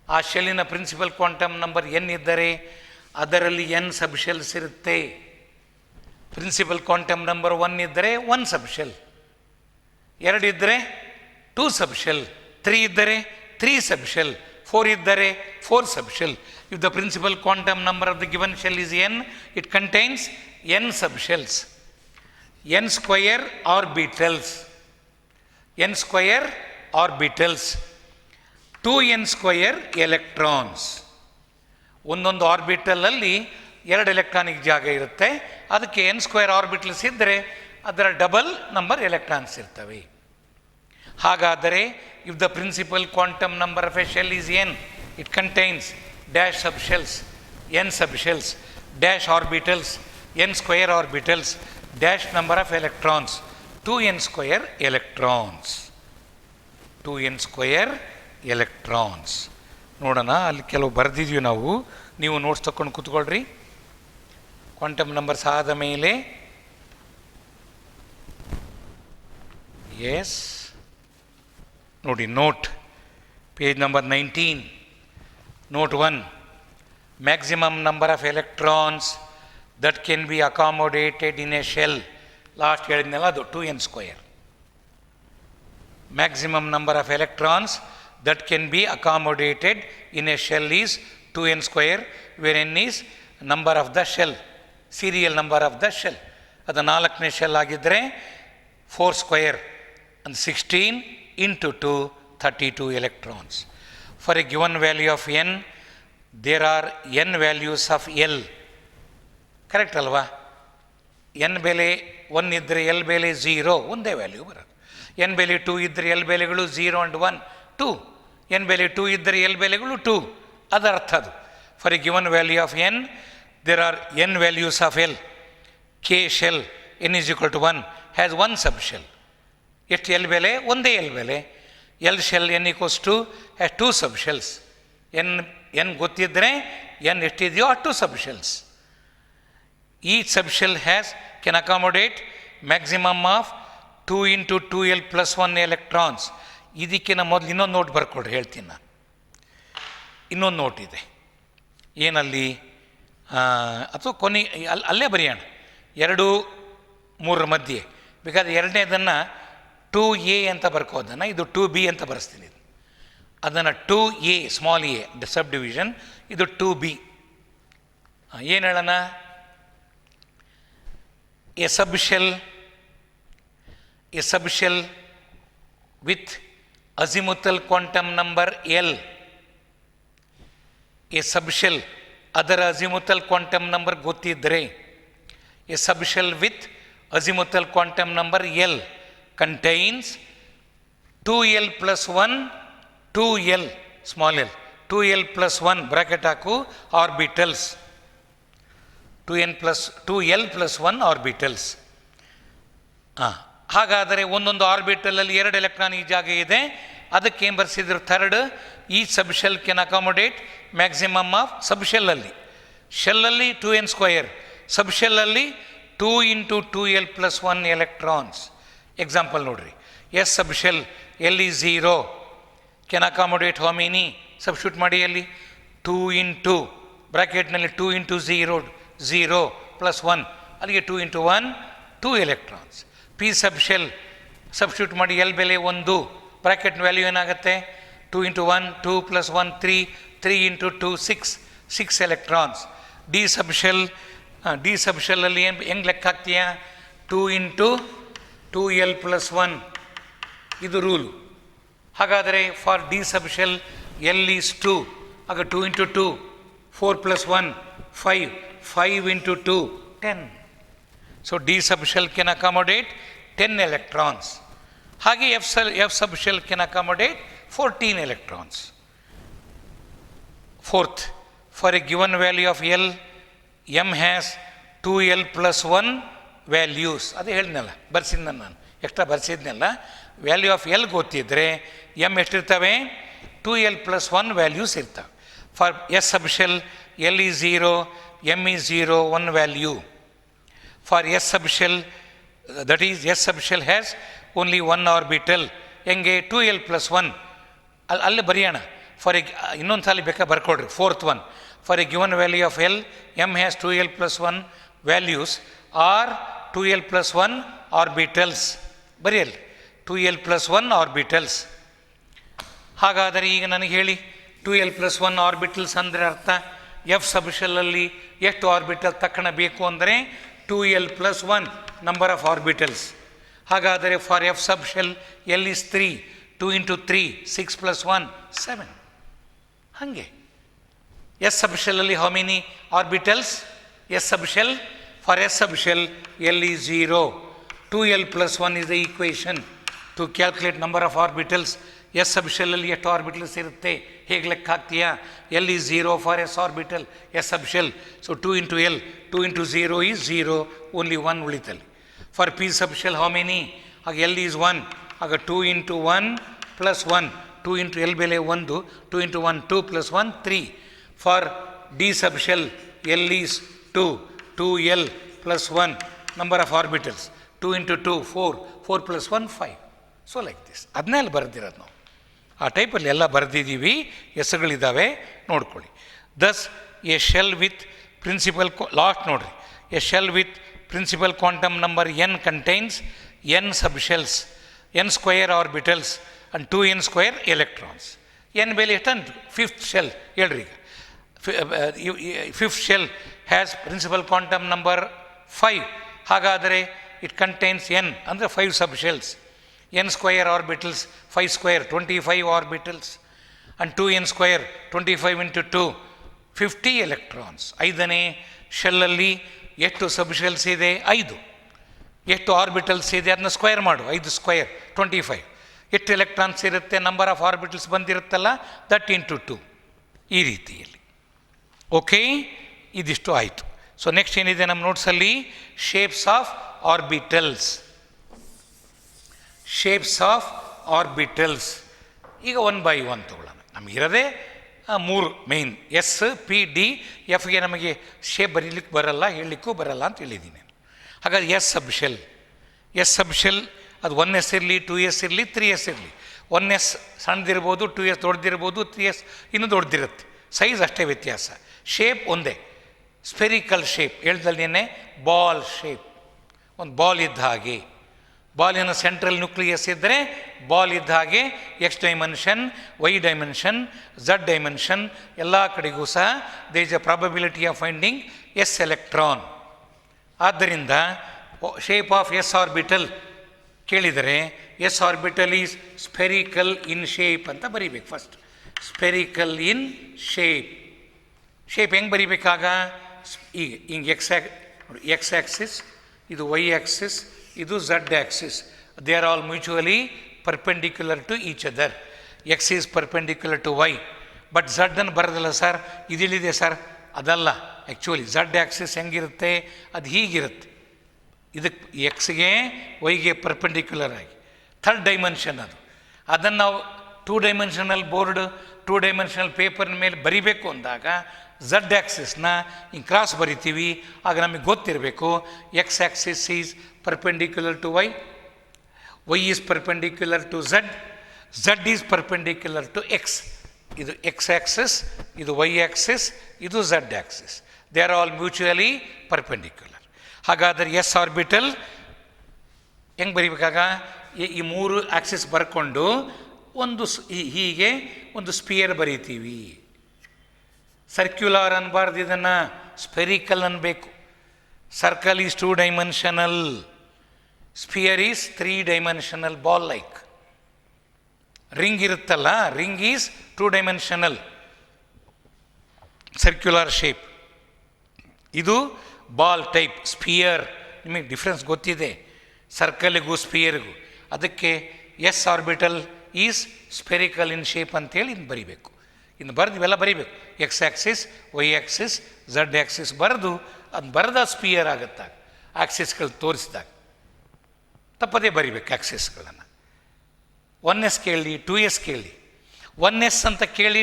ಆ ಶೆಲ್ಲಿನ ಪ್ರಿನ್ಸಿಪಲ್ ಕ್ವಾಂಟಮ್ ನಂಬರ್ ಎನ್ ಇದ್ದರೆ ಅದರಲ್ಲಿ ಎನ್ ಸಬ್ಶೆಲ್ಸ್ ಇರುತ್ತೆ. ಪ್ರಿನ್ಸಿಪಲ್ ಕ್ವಾಂಟಮ್ ನಂಬರ್ 1 ಇದ್ದರೆ 1 ಸಬ್ಶೆಲ್, 2 ಇದ್ದರೆ 2 ಸಬ್ಶೆಲ್, 3 ಇದ್ದರೆ 3 ಸಬ್ಶೆಲ್, 4 ಇದ್ದರೆ 4 subshell. If the principal quantum number of the given shell is n, it contains n subshells, n square orbitals. N square orbitals, 2n square electrons. ಒಂದೊಂದು ಆರ್ಬಿಟಲಲ್ಲಿ 2 electronic ಜಾಗ ಇರುತ್ತೆ, ಅದಕ್ಕೆ N square orbitals ಇದ್ದರೆ ಅದರ double number electrons ಇರ್ತವೆ. ಹಾಗಾದರೆ if the principal quantum number of a shell is n, it contains dash subshells, n subshells, dash orbitals, n square orbitals, dash number of electrons, 2n square electrons. 2n square electrons. ನೋಡೋಣ, ಅಲ್ಲಿ ಕೆಲವು ಬರೆದಿದ್ವಿ ನಾವು, ನೀವು notes ತಗೊಂಡು ಕೂತ್ಕೊಳ್ರಿ. Quantum numbers ಆದ ಮೇಲೆ yes ನೋಡಿ, note page number 19, note 1, maximum number of electrons that can be accommodated in a shell. Last ಹೇಳಿದ್ನಲ್ಲ, ಅದು 2n square. Maximum number of electrons that can be accommodated in a shell is 2n square, where n is number of the shell, serial number of the shell. ಅದು 4ನೇ shell ಆಗಿದ್ದರೆ 4 square and 16 into 2, 32 electrons. For a given value of n, there are n values of L. Correct ಅಲ್ವಾ? n ಬೆಲೆ 1 ಇದ್ದರೆ L ಬೆಲೆ 0, ಒಂದೇ value ಬರೋದು. n ಬೆಲೆ 2 ಇದ್ದರೆ L ಬೆಲೆಗಳು 0 and 1, 2. n ಬೆಲೆ 2 ಇದ್ದರೆ L ಬೆಲೆಗಳು 2. ಅದರ ಅರ್ಥ ಅದು. For a given value of n, there are n values of L. K shell n is equal to 1 has 1 subshell. ಎಷ್ಟು L ಬೆಲೆ? ಒಂದೇ L ಬೆಲೆ. L shell n equals to has 2 subshells. n ಗೊತ್ತಿದ್ದರೆ n ಎಷ್ಟಿದೆಯೋ ಅಷ್ಟು subshells. Each subshell can accommodate maximum of 2 into 2l plus 1 electrons. ಇದಕ್ಕಿಂತ ಮೊದಲು ಇನ್ನೊಂದು ನೋಟ್ ಬರ್ಕೊಡ್ರಿ, ಹೇಳ್ತೀನಿ ನಾನು. ಇನ್ನೊಂದು ನೋಟ್ ಇದೆ, ಏನಲ್ಲಿ ಅಥವಾ ಕೊನೆ ಅಲ್ಲೇ ಬರೆಯೋಣ, 2, 3 ಮಧ್ಯೆ. ಬೇಕಾದ್ರೆ ಎರಡನೇದನ್ನು 2a ಅಂತ ಬರ್ಕೋದನ್ನು, ಇದು 2b ಅಂತ ಬರೆಸ್ತೀನಿ. ಅದನ್ನು 2a small A sub division, ಇದು 2b. ಏನು ಹೇಳೋಣ? A sub shell with azimuthal quantum number L, a subshell ಅದರ azimuthal quantum number ಗೊತ್ತಿದ್ದರೆ, a subshell with azimuthal quantum number L contains 2l plus 1, 2l small l, 2l plus 1 bracket ಹಾಕು orbitals, 2l plus 1 orbitals. ಹಾಗಾದರೆ ಒಂದೊಂದು ಆರ್ಬಿಟಲಲ್ಲಿ 2 electronic ಜಾಗ ಇದೆ, ಅದಕ್ಕೆ ಏನು ಬರ್ಸಿದ್ರು? ಥರ್ಡ್, ಈ subshell can accommodate maximum of ಸಬ್ ಶೆಲ್ಲಲ್ಲಿ. ಶೆಲ್ಲಲ್ಲಿ 2n ಸ್ಕ್ವಯರ್, ಸಬ್ ಶೆಲ್ಲಲ್ಲಿ 2 into 2l plus 1 electrons. Example ನೋಡ್ರಿ, s subshell L is 0 can accommodate how many? Substitute ಮಾಡಿ, ಅಲ್ಲಿ 2 into ಬ್ರಾಕೆಟ್ನಲ್ಲಿ 2 into 0, 0 plus 1, ಅಲ್ಲಿಗೆ 2 into 1, 2 ಎಲೆಕ್ಟ್ರಾನ್ಸ್. ಪಿ ಸಬ್ ಶೆಲ್ ಸಬ್ಸ್ಟಿಟ್ಯೂಟ್ ಮಾಡಿ, L ಬೆಲೆ 1, ಬ್ರಾಕೆಟ್ ವ್ಯಾಲ್ಯೂ ಏನಾಗುತ್ತೆ? 2 into 1, 2 plus 1, 3, 3 into 2, 6 electrons. D ಸಬ್ ಶೆಲ್ಲಲ್ಲಿ ಏನು ಹೆಂಗೆ ಲೆಕ್ಕ ಹಾಕ್ತೀಯಾ? 2 into 2l plus 1, ಇದು ರೂಲು. ಹಾಗಾದರೆ for D sub shell L is 2, ಆಗ 2 into 2, 4 plus 1, 5 into 2, 10. So D sub shell can accommodate 10 electrons. ಹಾಗೆ F sub shell can accommodate 14 electrons. Fourth, for a given value of L, M has 2l plus 1 values. ಅದೇ ಹೇಳಿದ್ನಲ್ಲ, ಬರ್ಸಿದ್ನ ನಾನು, extra ಬರ್ಸಿದ್ನಲ್ಲ. Value of L ಗೊತ್ತಿದ್ದರೆ M ಎಷ್ಟಿರ್ತವೆ? 2l plus 1 values ಇರ್ತವೆ. For S sub shell L is 0, M is 0, 1 value. For S sub shell, that is S sub shell has only 1 orbital. ಹೆಂಗೆ? 2l plus 1. ಅಲ್ಲೇ ಬರೆಯೋಣ. For ಇನ್ನೊಂದು ಸಾಲಿ ಬೇಕಾ ಬರ್ಕೊಡ್ರಿ. Fourth one, for a given value of L, M has 2l plus 1 values or 2l plus 1 orbitals. ಬರೆಯಲ್ಲ, 2l plus 1 orbitals. ಹಾಗಾದರೆ ಈಗ ನನಗೆ ಹೇಳಿ, 2l plus 1 ಆರ್ಬಿಟಲ್ಸ್ ಅಂದರೆ ಅರ್ಥ ಎಫ್ ಸಬ್ ಶೆಲ್ಲಲ್ಲಿ ಎಷ್ಟು ಆರ್ಬಿಟಲ್ ತಕ್ಕಣ ಬೇಕು ಅಂದರೆ 2l plus 1 number of orbitals. ಹಾಗಾದರೆ for f subshell l is 3, 2 into 3 6 plus 1 7. ಹಾಗೆ ಎಸ್ ಸಬ್ ಶೆಲ್ಲಲ್ಲಿ how many orbitals? S subshell, for s subshell l is 0, 2l plus 1 is the equation to calculate number of orbitals. S ಸಬ್ ಶೆಲ್ಲಲ್ಲಿ ಎಷ್ಟು orbitals ಇರುತ್ತೆ ಹೇಗೆ ಲೆಕ್ಕ ಹಾಕ್ತೀಯಾ? L is 0 for s orbital, s subshell. So 2 into l, 2 into 0 is 0, only 1 ಉಳಿತಲ್ಲಿ. For p subshell how many? ಆಗ l is 1, ಆಗ 2 ಇಂಟು 1 ಪ್ಲಸ್ 1, 2 ಇಂಟು ಎಲ್ ಬೆಲೆ 1, 2 into 1 2 plus 1 3. For D sub shell l is 2, 2l plus 1 number of orbitals, 2 into 2 4, 4 plus 1 5. So like this. ಅದನ್ನೇ ಅಲ್ಲಿ ಬರೆದಿರೋದು ನಾವು. ಆ ಟೈಪಲ್ಲಿ ಎಲ್ಲ ಬರೆದಿದ್ದೀವಿ, ಹೆಸರುಗಳಿದ್ದಾವೆ ನೋಡ್ಕೊಳ್ಳಿ. Thus a shell with principal last ನೋಡ್ರಿ, a shell with principal quantum number n contains n subshells, n square orbitals and 2n square electrons. n ಬೆಲೆ ಎಷ್ಟು? ಫಿಫ್ತ್ ಶೆಲ್ ಹೇಳ್ರಿ. Fifth shell has principal quantum number 5. ಹಾಗಾದರೆ it contains n ಅಂದರೆ 5 subshells. n square orbitals 5 square 25 orbitals and 2n square 25 into 2 50 electrons. 5ನೇ ಶೆಲ್ಲಲ್ಲಿ ಎಷ್ಟು ಸಬ್ಶೆಲ್ಸ್ ಇದೆ? 5. ಎಷ್ಟು ಆರ್ಬಿಟಲ್ಸ್ ಇದೆ ಅದನ್ನ ಸ್ಕ್ವಯರ್ ಮಾಡು, 5 ಸ್ಕ್ವಯರ್ 25. ಎಷ್ಟು ಎಲೆಕ್ಟ್ರಾನ್ಸ್ ಇರುತ್ತೆ? ನಂಬರ್ ಆಫ್ ಆರ್ಬಿಟಲ್ಸ್ ಬಂದಿರುತ್ತಲ್ಲ, ದಟ್ ಇಂಟು 2. ಈ ರೀತಿಯಲ್ಲಿ. ಓಕೆ, ಇದಿಷ್ಟು ಆಯಿತು. ಸೊ ನೆಕ್ಸ್ಟ್ ಏನಿದೆ ನಮ್ಮ ನೋಟ್ಸಲ್ಲಿ? Shapes of orbitals. Shapes of orbitals. ಈಗ 1 ಬೈ 1 ತೊಗೊಳ್ಳೋಣ. ನಮಗಿರೋದೇ 3 ಮೇಯ್ನ್, ಎಸ್ ಪಿ ಡಿ ಎಫ್ಗೆ ನಮಗೆ ಶೇಪ್ ಬರೀಲಿಕ್ಕೆ ಬರಲ್ಲ, ಹೇಳಲಿಕ್ಕೂ ಬರಲ್ಲ ಅಂತ ಹೇಳಿದ್ದೀನಿ. ಹಾಗಾದ್ರೆ s subshell, s subshell ಅದು 1s ಇರಲಿ, 2s ಇರಲಿ, 3s ಇರಲಿ. 1s ಸಣ್ಣದಿರ್ಬೋದು, 2s ದೊಡ್ಡದಿರ್ಬೋದು, 3s ಇನ್ನೂ ದೊಡ್ಡದಿರುತ್ತೆ. ಸೈಜ್ ಅಷ್ಟೇ ವ್ಯತ್ಯಾಸ, ಶೇಪ್ ಒಂದೇ. ಸ್ಪೆರಿಕಲ್ ಶೇಪ್ ಹೇಳ್ದಲ್ಲೇನೆ, ಬಾಲ್ ಶೇಪ್. ಒಂದು ಬಾಲ್ ಇದ್ದ ಹಾಗೆ, ಬಾಲಿನ ಸೆಂಟ್ರಲ್ ನ್ಯೂಕ್ಲಿಯಸ್ ಇದ್ದರೆ ಬಾಲ್ ಇದ್ದ ಹಾಗೆ x dimension, y dimension, z dimension ಎಲ್ಲ ಕಡೆಗೂ ಸಹ there is a probability of finding s electron. ಆದ್ದರಿಂದ ಶೇಪ್ ಆಫ್ ಎಸ್ ಆರ್ಬಿಟಲ್ ಕೇಳಿದರೆ s orbital is spherical in shape ಅಂತ ಬರೀಬೇಕು first. Spherical in shape. Shape ಹೆಂಗೆ ಬರೀಬೇಕಾಗ? ಈಗ ಹಿಂಗೆ ಎಕ್ಸ್ ಆ್ಯಕ್ಸಿಸ್, ಇದು ವೈ ಆ್ಯಕ್ಸಿಸ್, ಇದು Z axis. They are all mutually perpendicular to each other. X is perpendicular to y. But ಝಡ್ಡನ್ನು ಬರೋದಲ್ಲ ಸರ್, ಇದಿಲ್ಲಿದೆ ಸರ್, ಅದಲ್ಲ. ಆ್ಯಕ್ಚುಲಿ ಝಡ್ ಆ್ಯಕ್ಸಿಸ್ ಹೆಂಗಿರುತ್ತೆ? ಅದು ಹೀಗಿರುತ್ತೆ. ಇದಕ್ಕೆ ಎಕ್ಸ್ಗೆ ವೈಗೆ ಪರ್ಪೆಂಡಿಕ್ಯುಲರ್ ಆಗಿ ಥರ್ಡ್ ಡೈಮೆನ್ಷನ್ ಅದು. ಅದನ್ನು ನಾವು 2 ಡೈಮೆನ್ಷನಲ್ ಬೋರ್ಡ್, 2 ಡೈಮೆನ್ಷನಲ್ ಪೇಪರ್ನ ಮೇಲೆ ಬರಿಬೇಕು ಅಂದಾಗ ಝಡ್ ಆ್ಯಕ್ಸಿಸ್ನ ಹಿಂಗೆ ಕ್ರಾಸ್ ಬರಿತೀವಿ. ಆಗ ನಮಗೆ ಗೊತ್ತಿರಬೇಕು X axis is perpendicular to Y, Y is perpendicular to Z, Z is perpendicular to X. ಇದು ಎಕ್ಸ್ ಆ್ಯಕ್ಸಿಸ್, ಇದು ವೈ ಆ್ಯಕ್ಸಿಸ್, ಇದು Z axis. They are all mutually perpendicular. ಹಾಗಾದರೆ ಎಸ್ ಆರ್ಬಿಟಲ್ ಹೆಂಗೆ ಬರೀಬೇಕಾಗ? ಈ 3 ಆ್ಯಕ್ಸಿಸ್ ಬರ್ಕೊಂಡು ಒಂದು ಹೀಗೆ ಒಂದು ಸ್ಪಿಯರ್ ಬರೀತೀವಿ. ಸರ್ಕ್ಯುಲರ್ ಅನ್ಬಾರ್ದು, ಇದನ್ನು ಸ್ಪೆರಿಕಲ್ ಅನ್ಬೇಕು. Circle is 2 dimensional, sphere is 3 dimensional, ball like. Ring ಇರುತ್ತಲ್ಲ, ring is 2 dimensional circular shape. ಇದು ಬಾಲ್ ಟೈಪ್ ಸ್ಪಿಯರ್. ನಿಮಗೆ ಡಿಫ್ರೆನ್ಸ್ ಗೊತ್ತಿದೆ ಸರ್ಕಲ್ಗೂ ಸ್ಪಿಯರ್ಗೂ. ಅದಕ್ಕೆ s orbital is spherical in shape ಅಂತೇಳಿ ಇನ್ನು ಬರಿಬೇಕು. ಇನ್ನು ಬರೆದು ಇವೆಲ್ಲ ಬರಿಬೇಕು. X axis, y axis, z axis ಬರೆದು ಅದು ಬರೆದ ಸ್ಪಿಯರ್ ಆಗುತ್ತಾಗ ಆ್ಯಕ್ಸಿಸ್ಗಳು ತೋರಿಸಿದಾಗ ತಪ್ಪದೇ ಬರಿಬೇಕು ಆ್ಯಕ್ಸಿಸ್ಗಳನ್ನು. 1s ಕೇಳಿ, 2s ಕೇಳಿ. 1s ಅಂತ ಕೇಳಿ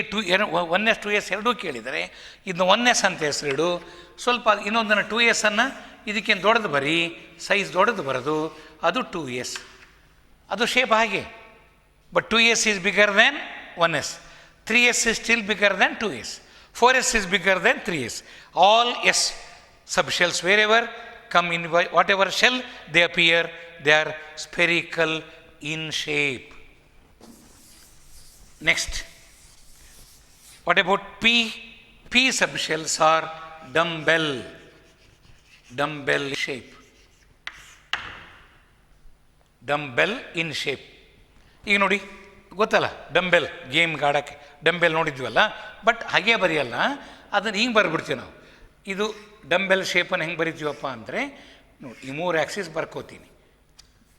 1s 2s ಎರಡೂ ಕೇಳಿದರೆ ಇದನ್ನು 1s ಅಂತ ಹೆಸರಿಡು. ಸ್ವಲ್ಪ ಇನ್ನೊಂದನ್ನು 2s ಇದಕ್ಕೇನು ದೊಡ್ಡದು ಬರೀ, ಸೈಜ್ ದೊಡ್ಡದು ಬರೋದು, ಅದು 2s. ಅದು ಶೇಪ್ ಹಾಗೆ. But 2s is bigger than 1s, 3s is still bigger than 2s, 4s is bigger than 3s. All s subshells wherever come in whatever shell they appear, they are spherical in shape. Next, what about p? P subshells are dumbbell shape. Dumbbell in shape. ಈಗ ನೋಡಿ ಗೊತ್ತಲ್ಲ, dumbbell game ಆಡೋಕ್ಕೆ dumbbell ನೋಡಿದ್ವಲ್ಲ, but ಹಾಗೇ ಬರೆಯಲ್ಲ, ಅದನ್ನು ಹಿಂಗೆ ಬರೆದ್ಬಿಡ್ತೀವಿ ನಾವು. ಇದು dumbbell ಶೇಪನ್ನು ಹೆಂಗೆ ಬರಿತೀವಪ್ಪ ಅಂದರೆ ನೋಡಿ, ಈ 3 ಆ್ಯಕ್ಸಿಸ್ ಬರ್ಕೋತೀನಿ.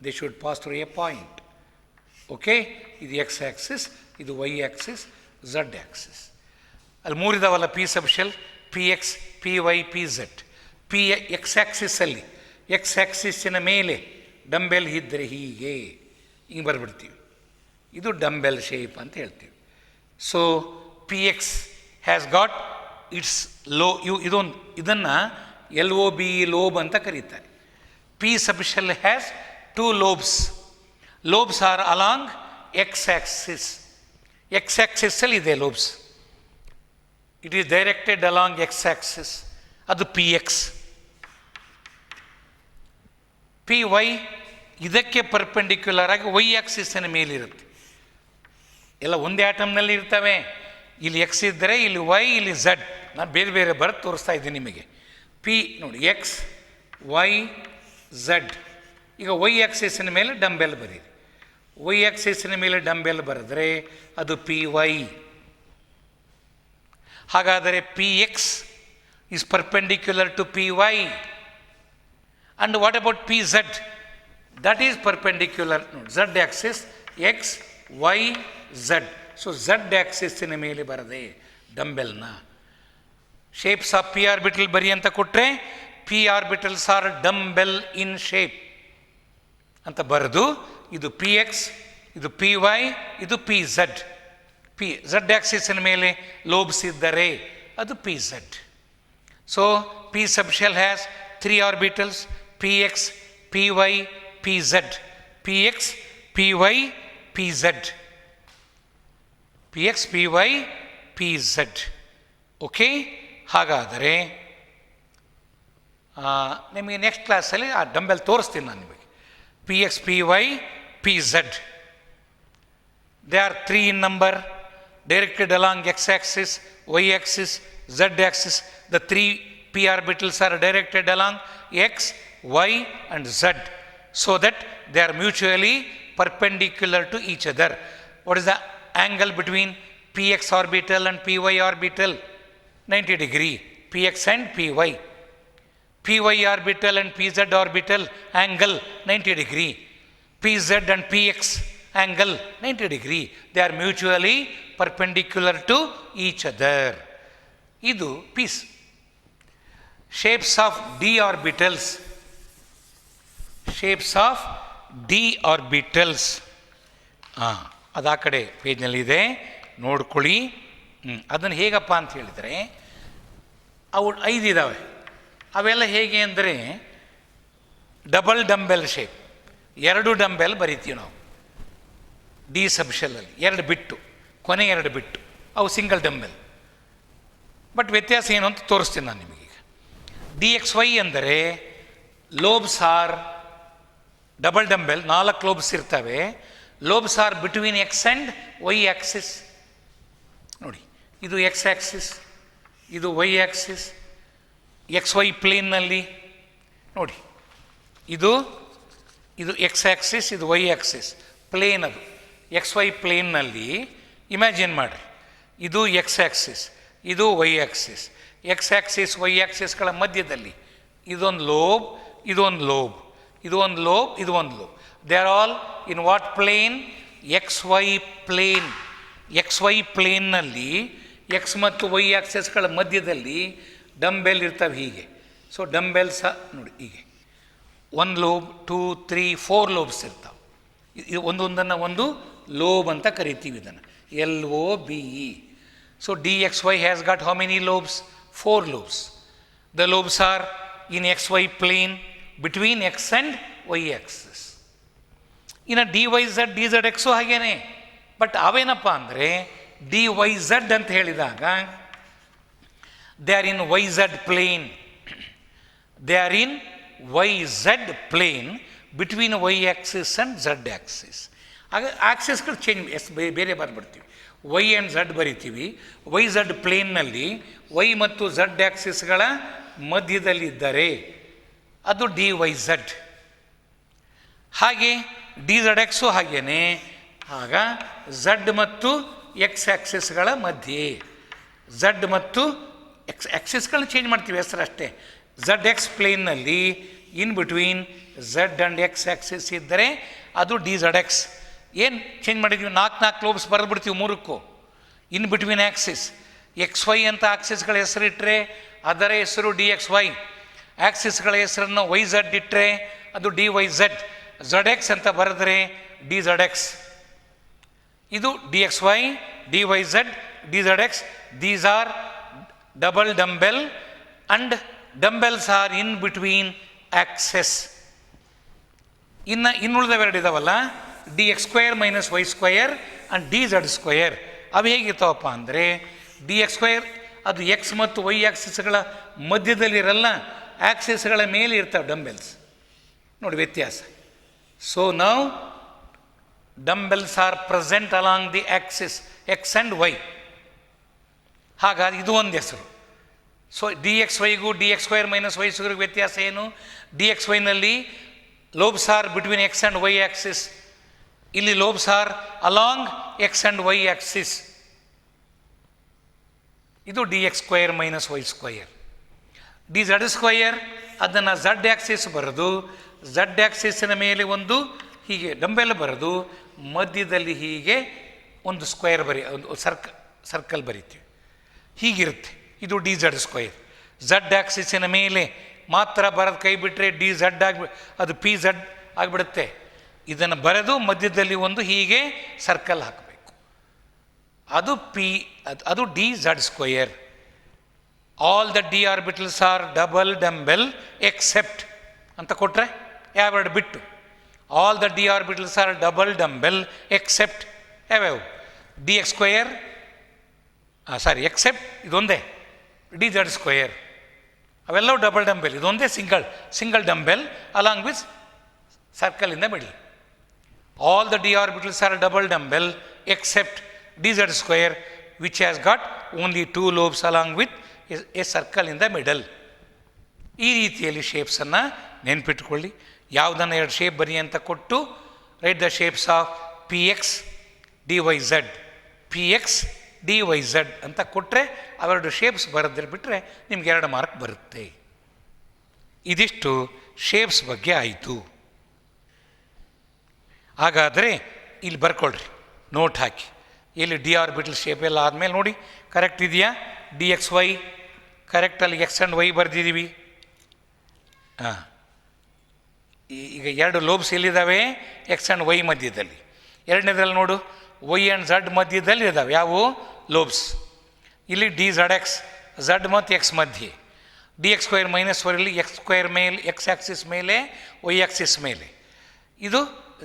They should pass through a point. Okay, ಇದು ಎಕ್ಸ್ ಆ್ಯಕ್ಸಿಸ್, ಇದು ವೈ ಆ್ಯಕ್ಸಿಸ್, ಝಡ್ ಆ್ಯಕ್ಸಿಸ್. ಅಲ್ಲಿ 3 ಇದಾವಲ್ಲ, p subshell, p X, P Y, P Z. P x ಆ್ಯಕ್ಸಿಸ್ಸಲ್ಲಿ, ಎಕ್ಸ್ ಆ್ಯಕ್ಸಿಸ್ಸಿನ ಮೇಲೆ ಡಂಬೆಲ್ ಇದ್ದರೆ ಹೀಗೆ ಹಿಂಗೆ ಬರೆದ್ಬಿಡ್ತೀವಿ. ಇದು ಡಂಬೆಲ್ ಶೇಪ್ ಅಂತ ಹೇಳ್ತೀವಿ. So p x has got its ಇದನ್ನು LOB ಲೋಬ್ ಅಂತ ಕರೀತಾರೆ. P subshell has 2 lobes. Lobes are along x axis. X ಆ್ಯಕ್ಸಿಸ್ಸಲ್ಲಿ ಇದೆ lobes. It is directed along x axis, ಅದು ಪಿ ಎಕ್ಸ್. ಪಿ ವೈ ಇದಕ್ಕೆ perpendicular ಆಗಿ ವೈ ಆ್ಯಕ್ಸಿಸ್ಸಿನ ಮೇಲಿರುತ್ತೆ. ಎಲ್ಲ ಒಂದೇ ಆಟಮ್ನಲ್ಲಿ ಇರ್ತವೆ. ಇಲ್ಲಿ ಎಕ್ಸ್ ಇದ್ದರೆ ಇಲ್ಲಿ ವೈ, ಇಲ್ಲಿ ಝಡ್. ನಾನು ಬೇರೆ ಬೇರೆ ಬರೆದು ತೋರಿಸ್ತಾ ಇದ್ದೀನಿ ನಿಮಗೆ. ಪಿ ನೋಡಿ, ಎಕ್ಸ್ ವೈ ಝಡ್. ಈಗ ವೈ ಆ್ಯಕ್ಸಿಸ್ಸಿನ ಮೇಲೆ ಡಂಬೆಲ್ ಬರೀರಿ. ವೈ ಆ್ಯಕ್ಸಿಸ್ಸಿನ ಮೇಲೆ ಡಂಬೆಲ್ ಬರೆದ್ರೆ ಅದು ಪಿ ವೈ. ಹಾಗಾದರೆ p x is perpendicular to p y. And what about p z? That is perpendicular ನೋಡಿ, z axis x y z. So z ಆ್ಯಕ್ಸಿಸ್ಸಿನ ಮೇಲೆ ಬರದೆ ಡಂಬೆಲ್ನ. ಶೇಪ್ಸ್ ಆಫ್ ಪಿ ಆರ್ಬಿಟಲ್ ಬರಿ ಅಂತ ಕೊಟ್ಟರೆ, p orbitals are dumbbell in shape ಅಂತ ಬರೆದು, ಇದು ಪಿ ಎಕ್ಸ್, ಇದು ಪಿ ವೈ, ಇದು ಪಿ ಝಡ್. ಪಿ ಝಡ್ ಆ್ಯಕ್ಸಿಸ್ಸಿನ ಮೇಲೆ ಲೋಬ್ಸ್ ಇದ್ದರೆ ಅದು P Z. So P subshell has 3 orbitals, P X, P Y, P Z. P X, P Y, P Z. P X, P Y, P Z. Okay, ಹಾಗಾದರೆ ನಿಮಗೆ next ಕ್ಲಾಸಲ್ಲಿ ಆ dumbbell ತೋರಿಸ್ತೀನಿ ನಾನು ನಿಮಗೆ. P X, P Y, P Z. They are 3 in number, directed along x-axis, y-axis, z-axis. The 3 p orbitals are directed along x, y and z, so that they are mutually perpendicular to each other. What is the angle between px orbital and py orbital? 90 degree. Px and py. Py orbital and pz orbital angle 90 degree. Pz and px angle 90 degree. They are mutually perpendicular to each other. Idu piece. Shapes of d orbitals. Shapes of d orbitals. ಅದು ಆ ಕಡೆ ಪೇಜ್ನಲ್ಲಿದೆ, ನೋಡ್ಕೊಳ್ಳಿ. ಅದನ್ನು ಹೇಗಪ್ಪ ಅಂತ ಹೇಳಿದರೆ, ಅವು 5 ಇದ್ದಾವೆ. ಅವೆಲ್ಲ ಹೇಗೆ ಅಂದರೆ, ಡಬಲ್ ಡಂಬೆಲ್ ಶೇಪ್. 2 ಡಂಬೆಲ್ ಬರಿತೀವಿ ನಾವು ಡಿ ಸಬ್ಶೆಲ್ಲಲ್ಲಿ, 2 ಬಿಟ್ಟು, ಕೊನೆ 2 ಬಿಟ್ಟು, ಅವು ಸಿಂಗಲ್ ಡಂಬೆಲ್. ಬಟ್ ವ್ಯತ್ಯಾಸ ಏನು ಅಂತ ತೋರಿಸ್ತೀನಿ ನಾನು ನಿಮಗೀಗ. ಡಿ ಎಕ್ಸ್ ವೈ ಅಂದರೆ lobes are double dumbbell, 4 lobes ಇರ್ತವೆ. Lobes are between x and y axis. ನೋಡಿ, ಇದು ಎಕ್ಸ್ ಆ್ಯಕ್ಸಿಸ್, ಇದು ವೈ ಆ್ಯಕ್ಸಿಸ್. ಎಕ್ಸ್ ವೈ ಪ್ಲೇನ್ನಲ್ಲಿ ನೋಡಿ, ಇದು ಎಕ್ಸ್ ಆ್ಯಕ್ಸಿಸ್, ಇದು ವೈ ಆ್ಯಕ್ಸಿಸ್ ಪ್ಲೇನ್. ಅದು ಎಕ್ಸ್ ವೈ ಪ್ಲೇನ್ನಲ್ಲಿ ಇಮ್ಯಾಜಿನ್ ಮಾಡಿರಿ, ಇದು ಎಕ್ಸ್ ಆ್ಯಕ್ಸಿಸ್, ಇದು Y axis. X axis y ಆ್ಯಕ್ಸಿಸ್ಗಳ ಮಧ್ಯದಲ್ಲಿ ಇದೊಂದು ಲೋಬ್, ಇದೊಂದು ಲೋಬ್, ಇದು ಒಂದು ಲೋಬ್, ಇದು ಒಂದು lobe. They are all in what plane? X y plane. X y ಪ್ಲೇನ್ನಲ್ಲಿ ಎಕ್ಸ್ ಮತ್ತು ವೈ ಆ್ಯಕ್ಸಿಸ್ಗಳ ಮಧ್ಯದಲ್ಲಿ ಡಂಬೆಲ್ ಇರ್ತವೆ ಹೀಗೆ. ಸೊ ಡಂಬೆಲ್ ಸಹ ನೋಡಿ ಹೀಗೆ 1 ಲೋಬ್, 2, 3, 4 ಲೋಬ್ಸ್ ಇರ್ತಾವೆ. ಇದು ಒಂದೊಂದನ್ನು ಒಂದು ಲೋಬ್ ಅಂತ ಕರಿತೀವಿ ಇದನ್ನು, LOBE. So DXY has got how many lobes? 4 lobes. The lobes are in XY plane between X and Y axis. ಇನ್ನು DYZ, DZX ಹಾಗೇನೆ. ಬಟ್ ಅವೇನಪ್ಪ ಅಂದರೆ DYZ ಅಂತ ಹೇಳಿದಾಗ they are in YZ plane. They are in YZ plane between Y axis and Z axis. ಆಗ ಆಕ್ಸಿಸ್ಗಳು change ಬೇರೆ ಬಂದುಬಿಡ್ತೀವಿ. Y and z ಬರಿತೀವಿ. ವೈ ಝಡ್ ಪ್ಲೇನ್ನಲ್ಲಿ ವೈ ಮತ್ತು ಝಡ್ ಆ್ಯಕ್ಸಿಸ್ಗಳ ಮಧ್ಯದಲ್ಲಿದ್ದರೆ ಅದು DYZ. ಹಾಗೆ ಡಿ ಝಡ್ ಎಕ್ಸು ಹಾಗೇನೆ. ಆಗ ಝಡ್ ಮತ್ತು ಎಕ್ಸ್ ಆ್ಯಕ್ಸಿಸ್ಗಳ ಮಧ್ಯೆ, ಝಡ್ ಮತ್ತು ಎಕ್ಸ್ ಆ್ಯಕ್ಸಿಸ್ಗಳನ್ನ ಚೇಂಜ್ ಮಾಡ್ತೀವಿ ಹೆಸರು ಅಷ್ಟೇ. ಝಡ್ ಎಕ್ಸ್ ಪ್ಲೇನ್ನಲ್ಲಿ in between z and x axis ಇದ್ದರೆ ಅದು ಡಿ ಝಡ್ ಎಕ್ಸ್. ಏನು ಚೇಂಜ್ ಮಾಡಿದ್ವಿ? 4 ಲೋಬ್ಸ್ ಬರೆದ್ಬಿಡ್ತೀವಿ ಮೂರಕ್ಕೂ. In between axis x y ಅಂತ ಆಕ್ಸಿಸ್ಗಳ ಹೆಸರಿಟ್ಟರೆ ಅದರ ಹೆಸರು ಡಿ ಎಕ್ಸ್ ವೈ, ಆ್ಯಕ್ಸಿಸ್ಗಳ ಹೆಸರನ್ನು ವೈ ಝಡ್ ಇಟ್ಟರೆ ಅದು d Y z, z x ಅಂತ ಬರೆದ್ರೆ ಡಿ ಝಡ್ ಎಕ್ಸ್. ಇದು d x y, d Y z, d z x. These are double dumbbell and dumbbells are in between axes. ಇನ್ನುಳಿದವೆರಡು ಇದಾವಲ್ಲ, d x square minus y square and d Z square. ಅವು ಹೇಗಿರ್ತಾವಪ್ಪ ಅಂದರೆ d x square ಅದು x ಮತ್ತು y ಆ್ಯಕ್ಸಿಸ್ಗಳ ಮಧ್ಯದಲ್ಲಿರಲ್ಲ, ಆ್ಯಕ್ಸಿಸ್ಗಳ ಮೇಲೆ ಇರ್ತಾವೆ ಡಂಬೆಲ್ಸ್. ನೋಡಿ ವ್ಯತ್ಯಾಸ. So now dumbbells are present along the axis x and y. ಹಾಗಾಗಿ ಇದು ಒಂದು ಹೆಸರು. ಸೊ ಡಿ ಎಕ್ಸ್ ವೈಗೂ d x square minus y ಸ್ಕ್ವೇರ್ಗೂ ವ್ಯತ್ಯಾಸ ಏನು? ಡಿ ಎಕ್ಸ್ ವೈನಲ್ಲಿ lobes are between x and y axis, ಇಲ್ಲಿ lobes are along x and y axis. ಇದು d X square minus y square. D Z square ಅದನ್ನು z axis ಬರೆದು, z ಆ್ಯಕ್ಸಿಸ್ಸಿನ ಮೇಲೆ ಒಂದು ಹೀಗೆ ಡಂಬೆಲ್ ಬರೆದು ಮಧ್ಯದಲ್ಲಿ ಹೀಗೆ ಒಂದು ಸ್ಕ್ವೇರ್ ಒಂದು ಸರ್ಕಲ್ ಬರಿತೀವಿ, ಹೀಗಿರುತ್ತೆ. ಇದು ಡಿ ಝಡ್ ಸ್ಕ್ವಯರ್. ಝಡ್ ಆ್ಯಕ್ಸಿಸ್ಸಿನ ಮೇಲೆ ಮಾತ್ರ ಬರೆದು ಕೈ ಬಿಟ್ಟರೆ ಡಿ ಝಡ್ ಅದು ಪಿ ಝಡ್ ಆಗಿಬಿಡುತ್ತೆ. ಇದನ್ನು ಬರೆದು ಮಧ್ಯದಲ್ಲಿ ಒಂದು ಹೀಗೆ ಸರ್ಕಲ್ ಹಾಕಬೇಕು, ಅದು ಪಿ, ಅದು D Z square. All the D orbitals are double dumbbell except ಅಂತ ಕೊಟ್ಟರೆ ಯಾವೆರಡು ಬಿಟ್ಟು, all the D orbitals are double dumbbell except ಯಾವ್ಯಾವು? ಡಿ ಎಕ್ಸ್ ಸ್ಕ್ವಯರ್, ಎಕ್ಸೆಪ್ಟ್ ಇದೊಂದೇ ಡಿ ಝಡ್ ಸ್ಕ್ವಯರ್. ಅವೆಲ್ಲವೂ ಡಬಲ್ ಡಂಬೆಲ್, ಇದೊಂದೇ single dumbbell along with circle in the middle. All the D orbitals are double dumbbell except D Z square which has got only 2 lobes along with a circle in the middle. ಈ ರೀತಿಯಲ್ಲಿ ಶೇಪ್ಸನ್ನು ನೆನ್ಪಿಟ್ಕೊಳ್ಳಿ. ಯಾವುದನ್ನು 2 shape ಬರಿ ಅಂತ ಕೊಟ್ಟು write the shapes of P X D Y Z, P X D Y Z ಅಂತ ಕೊಟ್ಟರೆ ಅವೆರಡು ಶೇಪ್ಸ್ ಬರೆದಿರ್ಬಿಟ್ರೆ ನಿಮ್ಗೆ 2 ಮಾರ್ಕ್ ಬರುತ್ತೆ. ಇದಿಷ್ಟು ಶೇಪ್ಸ್ ಬಗ್ಗೆ ಆಯಿತು. ಹಾಗಾದರೆ ಇಲ್ಲಿ ಬರ್ಕೊಳ್ರಿ, ನೋಟ್ ಹಾಕಿ. ಇಲ್ಲಿ ಡಿ ಆರ್ಬಿಟಲ್ ಶೇಪ್ ಎಲ್ಲ ಆದಮೇಲೆ ನೋಡಿ ಕರೆಕ್ಟ್ ಇದೆಯಾ? ಡಿ ಎಕ್ಸ್ ವೈ ಕರೆಕ್ಟಲ್ಲಿ ಎಕ್ಸ್ ಆ್ಯಂಡ್ ವೈ ಬರೆದಿದ್ದೀವಿ. ಹಾಂ, ಈಗ 2 ಲೋಬ್ಸ್ ಎಲ್ಲಿದ್ದಾವೆ? ಎಕ್ಸ್ ಆ್ಯಂಡ್ ವೈ ಮಧ್ಯದಲ್ಲಿ. ಎರಡನೇದ್ರಲ್ಲಿ ನೋಡು ವೈ ಆ್ಯಂಡ್ ಝಡ್ ಮಧ್ಯದಲ್ಲಿ ಇದ್ದಾವೆ ಯಾವುವು? ಲೋಬ್ಸ್. ಇಲ್ಲಿ ಡಿ ಝಡ್ ಎಕ್ಸ್, ಝಡ್ ಮತ್ತು ಎಕ್ಸ್ ಮಧ್ಯೆ. ಡಿ ಎಕ್ಸ್ ಸ್ಕ್ವೇರ್ ಮೈನಸ್ ವೈಯಲ್ಲಿ ಎಕ್ಸ್ ಸ್ಕ್ವೇರ್ ಮೇಲೆ ಎಕ್ಸ್ ಆ್ಯಕ್ಸಿಸ್ ಮೇಲೆ ವೈ ಆ್ಯಕ್ಸಿಸ್ ಮೇಲೆ, ಇದು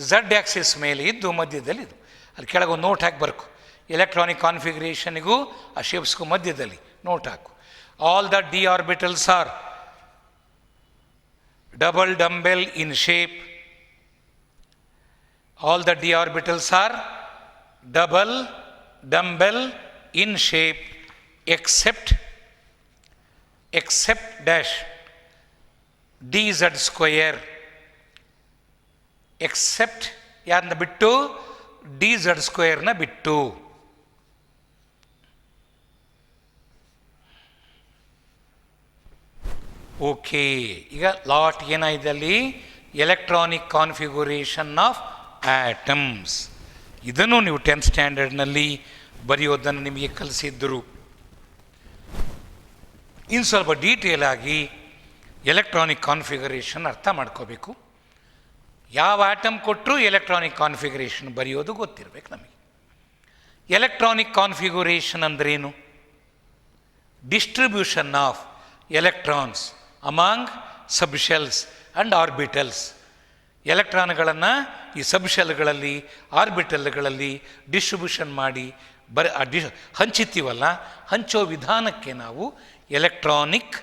ಝಡ್ ಆ್ಯಕ್ಸಿಸ್ ಮೇಲೆ ಇದ್ದು ಮಧ್ಯದಲ್ಲಿ ಇದು. ಅಲ್ಲಿ ಕೆಳಗೆ ಒಂದು ನೋಟ್ ಹಾಕಿ ಬರ್ಕು. ಎಲೆಕ್ಟ್ರಾನಿಕ್ ಕಾನ್ಫಿಗರೇಷನಿಗೂ ಆ ಶೇಪ್ಸ್ಗೂ ಮಧ್ಯದಲ್ಲಿ ನೋಟ್ ಹಾಕು. All the D orbitals are double dumbbell in shape. All the D orbitals are double dumbbell in shape except dash dz square, except ಯಾರನ್ನ ಬಿಟ್ಟು? dz ಸ್ಕ್ವೇರ್ನ ಬಿಟ್ಟು. ಓಕೆ, ಈಗ ಲಾಟ್ ಏನಾಗಿದೆ ಅಲ್ಲಿ? Electronic configuration of atoms. ಇದನ್ನು ನೀವು 10th ಸ್ಟ್ಯಾಂಡರ್ಡ್ನಲ್ಲಿ ಬರೆಯೋದನ್ನು ನಿಮಗೆ ಕಲಿಸಿದ್ದರು. ಇನ್ನು ಸ್ವಲ್ಪ ಡೀಟೇಲ್ ಆಗಿ ಎಲೆಕ್ಟ್ರಾನಿಕ್ ಕಾನ್ಫಿಗರೇಷನ್ ಅರ್ಥ ಮಾಡ್ಕೋಬೇಕು. ಯಾವ ಆಟಮ್ ಕೊಟ್ಟರೂ ಎಲೆಕ್ಟ್ರಾನಿಕ್ ಕಾನ್ಫಿಗರೇಷನ್ ಬರೆಯೋದು ಗೊತ್ತಿರಬೇಕು ನಮಗೆ. ಎಲೆಕ್ಟ್ರಾನಿಕ್ ಕಾನ್ಫಿಗರೇಷನ್ ಅಂದ್ರೇನು? Distribution of electrons among subshells and orbitals. ಎಲೆಕ್ಟ್ರಾನ್ಗಳನ್ನು ಈ ಸಬ್ಶೆಲ್ಗಳಲ್ಲಿ ಆರ್ಬಿಟಲ್ಗಳಲ್ಲಿ ಡಿಸ್ಟ್ರಿಬ್ಯೂಷನ್ ಮಾಡಿ ಹಂಚಿತೀವಲ್ಲ, ಹಂಚೋ ವಿಧಾನಕ್ಕೆ ನಾವು ಎಲೆಕ್ಟ್ರಾನಿಕ್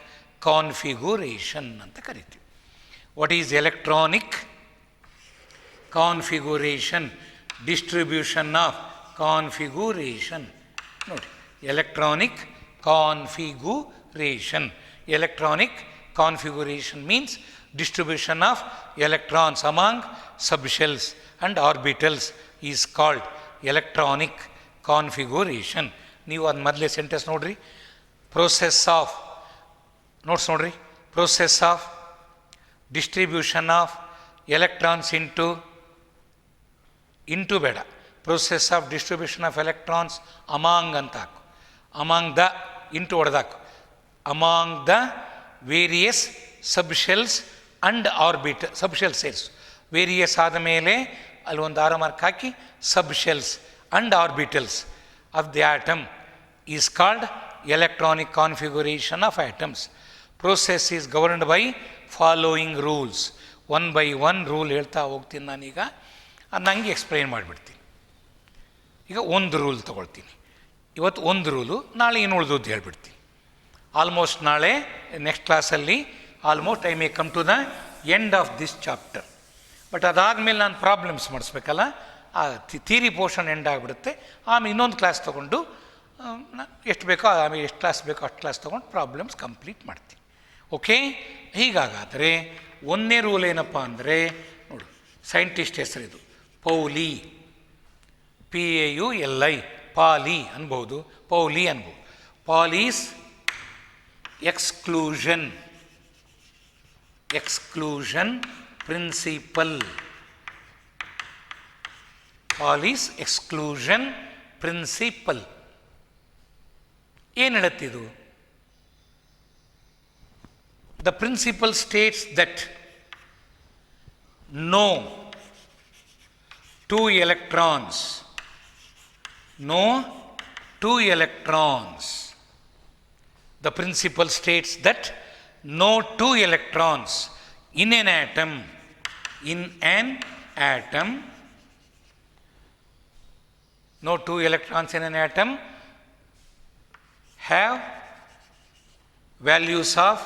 ಕಾನ್ಫಿಗುರೇಷನ್ ಅಂತ ಕರಿತೀವಿ. What is electronic configuration? Distribution of configuration. ನೋಡಿ, electronic configuration. Electronic configuration means distribution of electrons among subshells and orbitals is called electronic configuration. ನೀವು ಅದು ಮೊದಲೇ ಸೆಂಟೆನ್ಸ್ ನೋಡ್ರಿ. process of ನೋಟ್ಸ್ ನೋಡ್ರಿ. process of distribution of electrons into ಬೇಡ, process of distribution of electrons among ಅಂತ ಹಾಕು. among the into ಹೊಡೆದಾಕು. among the various subshells and orbital subshell cells. Various ಆದ ಮೇಲೆ ಅಲ್ಲಿ ಒಂದು arrow mark hockey subshells and orbitals of the atom is called electronic configuration of atoms. Process is governed by following rules. One by one rule ಹೇಳ್ತಾ ಹೋಗ್ತೀನಿ ನಾನೀಗ. ಅದು ನನಗೆ explain ಮಾಡಿಬಿಡ್ತೀನಿ. ಈಗ ಒಂದು ರೂಲ್ ತೊಗೊಳ್ತೀನಿ. ಇವತ್ತು ಒಂದು ರೂಲು, ನಾಳೆ ಏನು ಉಳಿದದ್ದು ಹೇಳ್ಬಿಡ್ತೀನಿ. ಆಲ್ಮೋಸ್ಟ್ ನಾಳೆ ನೆಕ್ಸ್ಟ್ ಕ್ಲಾಸಲ್ಲಿ almost I may come to the end of this chapter. But ಅದಾದಮೇಲೆ ನಾನು ಪ್ರಾಬ್ಲಮ್ಸ್ ಮಾಡಿಸ್ಬೇಕಲ್ಲ, ಆ ಥಿಯರಿ ಪೋರ್ಷನ್ ಎಂಡ್ ಆಗಿಬಿಡುತ್ತೆ. ಆಮೇಲೆ ಇನ್ನೊಂದು ಕ್ಲಾಸ್ ತೊಗೊಂಡು ಎಷ್ಟು ಬೇಕೋ ಆಮೇಲೆ ಎಷ್ಟು ಕ್ಲಾಸ್ ಬೇಕೋ ಅಷ್ಟು ಕ್ಲಾಸ್ ತೊಗೊಂಡು ಪ್ರಾಬ್ಲಮ್ಸ್ ಕಂಪ್ಲೀಟ್ ಮಾಡ್ತೀನಿ. ಓಕೆ, ಹೀಗಾಗಾದರೆ ಒಂದನೇ ರೂಲ್ ಏನಪ್ಪ ಅಂದರೆ ನೋಡು, ಸೈಂಟಿಸ್ಟ್ ಹೆಸರಿದು ಪೌಲಿ, PAULI, ಪಾಲಿ ಅನ್ಬೋದು, ಪೌಲಿ ಅನ್ಬೋದು. ಪಾಲೀಸ್ ಎಕ್ಸ್ಕ್ಲೂಷನ್ ಪ್ರಿನ್ಸಿಪಲ್. ಪಾಲೀಸ್ ಎಕ್ಸ್ಕ್ಲೂಷನ್ ಪ್ರಿನ್ಸಿಪಲ್ ಏನು ಹೇಳುತ್ತಿದು? The principle states that no two electrons the principle states that no two electrons in an atom no two electrons in an atom have values of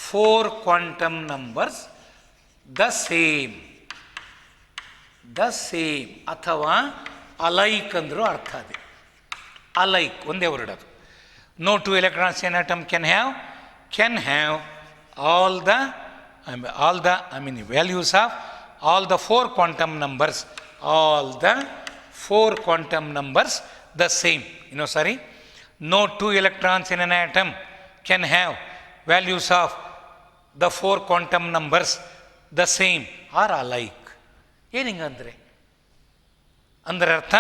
4 quantum numbers the same ಅಥವಾ alike ಅಂದರೂ ಅರ್ಥ ಅದೇ. Alike ಒಂದೇ word ಅದು. No two electrons in atom can have all the values of all the 4 quantum numbers the same. No two electrons in an atom can have values of the 4 quantum numbers the same or alike. ಏನಿಂಗಂದರೆ ಅಂದರೆ ಅರ್ಥ,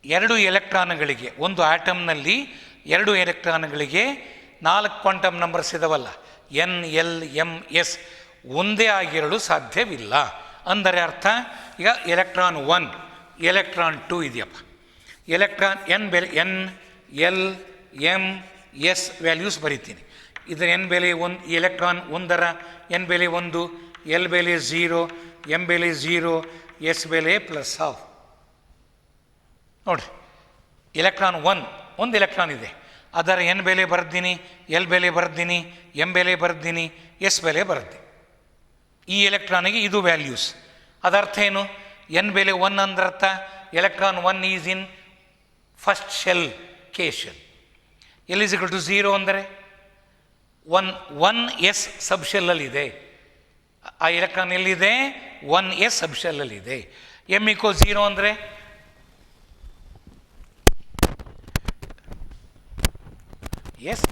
ಎರಡು ಎಲೆಕ್ಟ್ರಾನ್ಗಳಿಗೆ, ಒಂದು ಆಟಮ್ನಲ್ಲಿ 2 ಎಲೆಕ್ಟ್ರಾನ್ಗಳಿಗೆ 4 quantum numbers ಇದಾವಲ್ಲ, NLMS, ಒಂದೇ ಆಗಿರಲು ಸಾಧ್ಯವಿಲ್ಲ. ಅಂದರೆ ಅರ್ಥ, ಈಗ ಎಲೆಕ್ಟ್ರಾನ್ 1 ಎಲೆಕ್ಟ್ರಾನ್ 2 ಇದೆಯಪ್ಪ. ಎಲೆಕ್ಟ್ರಾನ್ NLMS ವ್ಯಾಲ್ಯೂಸ್ ಬರಿತೀನಿ. ಇದರ N ಬೆಲೆ 1, ಎಲೆಕ್ಟ್ರಾನ್ 1ರ N ಬೆಲೆ 1, L ಬೆಲೆ 0, M ಬೆಲೆ 0, S ಬೆಲೆ +12. ನೋಡಿರಿ, ಎಲೆಕ್ಟ್ರಾನ್ 1 ಎಲೆಕ್ಟ್ರಾನ್ ಇದೆ, ಅದರ N ಬೆಲೆ ಬರೆದ್ದೀನಿ, L ಬೆಲೆ ಬರೆದ್ದೀನಿ, M ಬೆಲೆ ಬರೆದ್ದೀನಿ, S ಬೆಲೆ ಬರೆದಿ. ಈ ಎಲೆಕ್ಟ್ರಾನಿಗೆ ಇದು ವ್ಯಾಲ್ಯೂಸ್. ಅದರ್ಥ ಏನು? N ಬೆಲೆ 1 ಅಂದ್ರರ್ಥ electron 1 is in first shell, K shell. L = 0 ಅಂದರೆ 1S ಸಬ್ಶೆಲ್ಲಲ್ಲಿದೆ. ಆ ಎಲೆಕ್ಟ್ರಾನ್ ಎಲ್ಲಿದೆ? 1S ಸಬ್ಶೆಲ್ಲಲ್ಲಿದೆ. M = 0 ಅಂದರೆ ಎಸ್,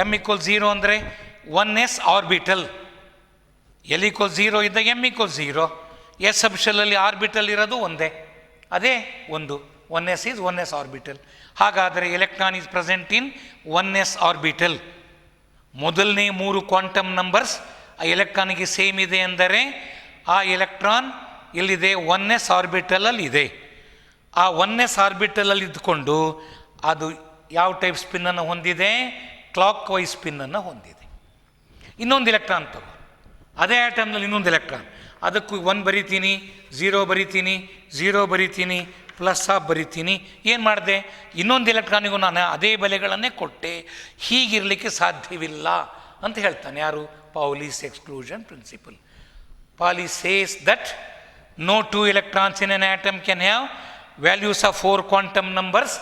M = 0 ಅಂದರೆ 1S ಆರ್ಬಿಟಲ್. L = 0 ಇದ್ದಾಗ M = 0. S ಸಬ್ಶೆಲ್ಲಲ್ಲಿ ಆರ್ಬಿಟಲ್ ಇರೋದು ಒಂದೇ, ಅದೇ ಒಂದು. 1S is 1S orbital. ಹಾಗಾದರೆ electron is present in 1S orbital. ಮೊದಲನೇ 3 ಕ್ವಾಂಟಮ್ ನಂಬರ್ಸ್ ಆ ಎಲೆಕ್ಟ್ರಾನಿಗೆ ಸೇಮ್ ಇದೆ ಅಂದರೆ ಆ ಎಲೆಕ್ಟ್ರಾನ್ ಎಲ್ಲಿದೆ? 1S ಆರ್ಬಿಟಲಲ್ಲಿ ಇದೆ. ಆ 1S ಆರ್ಬಿಟಲಲ್ಲಿ ಇದ್ದುಕೊಂಡು ಅದು ಯಾವ ಟೈಪ್ ಸ್ಪಿನ್ನನ್ನು ಹೊಂದಿದೆ? ಕ್ಲಾಕ್ ವೈಸ್ ಸ್ಪಿನ್ನನ್ನು ಹೊಂದಿದೆ. ಇನ್ನೊಂದು ಎಲೆಕ್ಟ್ರಾನ್ ತಗೋ, ಅದೇ ಆಟಮ್ನಲ್ಲಿ ಇನ್ನೊಂದು ಎಲೆಕ್ಟ್ರಾನ್, ಅದಕ್ಕೂ 1 ಬರಿತೀನಿ, 0 ಬರಿತೀನಿ, 0 ಬರಿತೀನಿ, +12 ಬರಿತೀನಿ. ಏನು ಮಾಡಿದೆ? ಇನ್ನೊಂದು ಎಲೆಕ್ಟ್ರಾನಿಗೂ ನಾನು ಅದೇ ಬೆಲೆಗಳನ್ನೇ ಕೊಟ್ಟೆ. ಹೀಗಿರಲಿಕ್ಕೆ ಸಾಧ್ಯವಿಲ್ಲ ಅಂತ ಹೇಳ್ತಾನೆ ಯಾರು? Pauli's exclusion principle. Pauli says that no two electrons in an atom can have values of 4 quantum numbers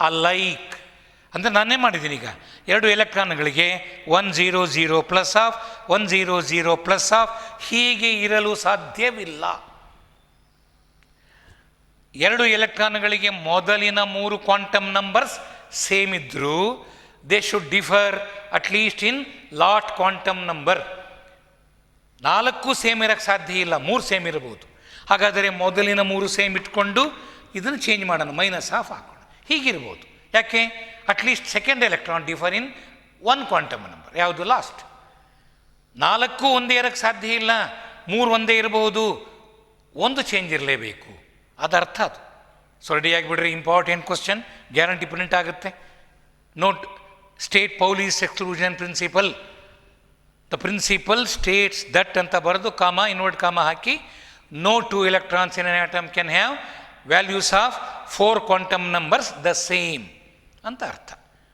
alike. ಅಂದರೆ ನಾನೇ ಮಾಡಿದ್ದೀನಿ ಈಗ 2 ಎಲೆಕ್ಟ್ರಾನ್ಗಳಿಗೆ 100 ಪ್ಲಸ್ ಆಫ್ 100 ಪ್ಲಸ್ ಆಫ್ ಹೀಗೆ ಇರಲು ಸಾಧ್ಯವಿಲ್ಲ. 2 ಎಲೆಕ್ಟ್ರಾನ್ಗಳಿಗೆ ಮೊದಲಿನ 3 ಕ್ವಾಂಟಮ್ ನಂಬರ್ಸ್ ಸೇಮ್ ಇದ್ದರೂ they should differ at least in lot quantum number. 4 same ಇರೋಕ್ಕೆ ಸಾಧ್ಯ ಇಲ್ಲ, 3 ಸೇಮ್ ಇರಬಹುದು. ಹಾಗಾದರೆ ಮೊದಲಿನ 3 ಸೇಮ್ ಇಟ್ಕೊಂಡು ಇದನ್ನು ಚೇಂಜ್ ಮಾಡೋಣ, ಮೈನಸ್ ಆಫ್ ಹಾಕೋಣ, ಹೀಗಿರ್ಬೋದು. ಯಾಕೆ? ಅಟ್ಲೀಸ್ಟ್ ಸೆಕೆಂಡ್ ಎಲೆಕ್ಟ್ರಾನ್ ಡಿಫರ್ ಇನ್ 1 ಕ್ವಾಂಟಮ್ ನಂಬರ್. ಯಾವುದು? ಲಾಸ್ಟ್. 4 ಒಂದೇ ಇರೋಕ್ಕೆ ಸಾಧ್ಯ ಇಲ್ಲ, 3 ಒಂದೇ ಇರಬಹುದು, 1 ಚೇಂಜ್ ಇರಲೇಬೇಕು. ಅದರ್ಥ ಅದು. ಸೊ ರೆಡಿಯಾಗಿಬಿಡ್ರಿ, ಇಂಪಾರ್ಟೆಂಟ್ ಕ್ವಶನ್, ಗ್ಯಾರಂಟಿ ಪ್ರಿಂಟ್ ಆಗುತ್ತೆ. Note, state Pauli's exclusion principle. The principle states that ಅಂತ ಬರೆದು ಕಾಮ, ಇನ್ವರ್ಟ್ ಕಾಮ ಹಾಕಿ, no 2 electrons in an atom can have values of 4 quantum numbers the same ಅಂತ ಅರ್ಥ.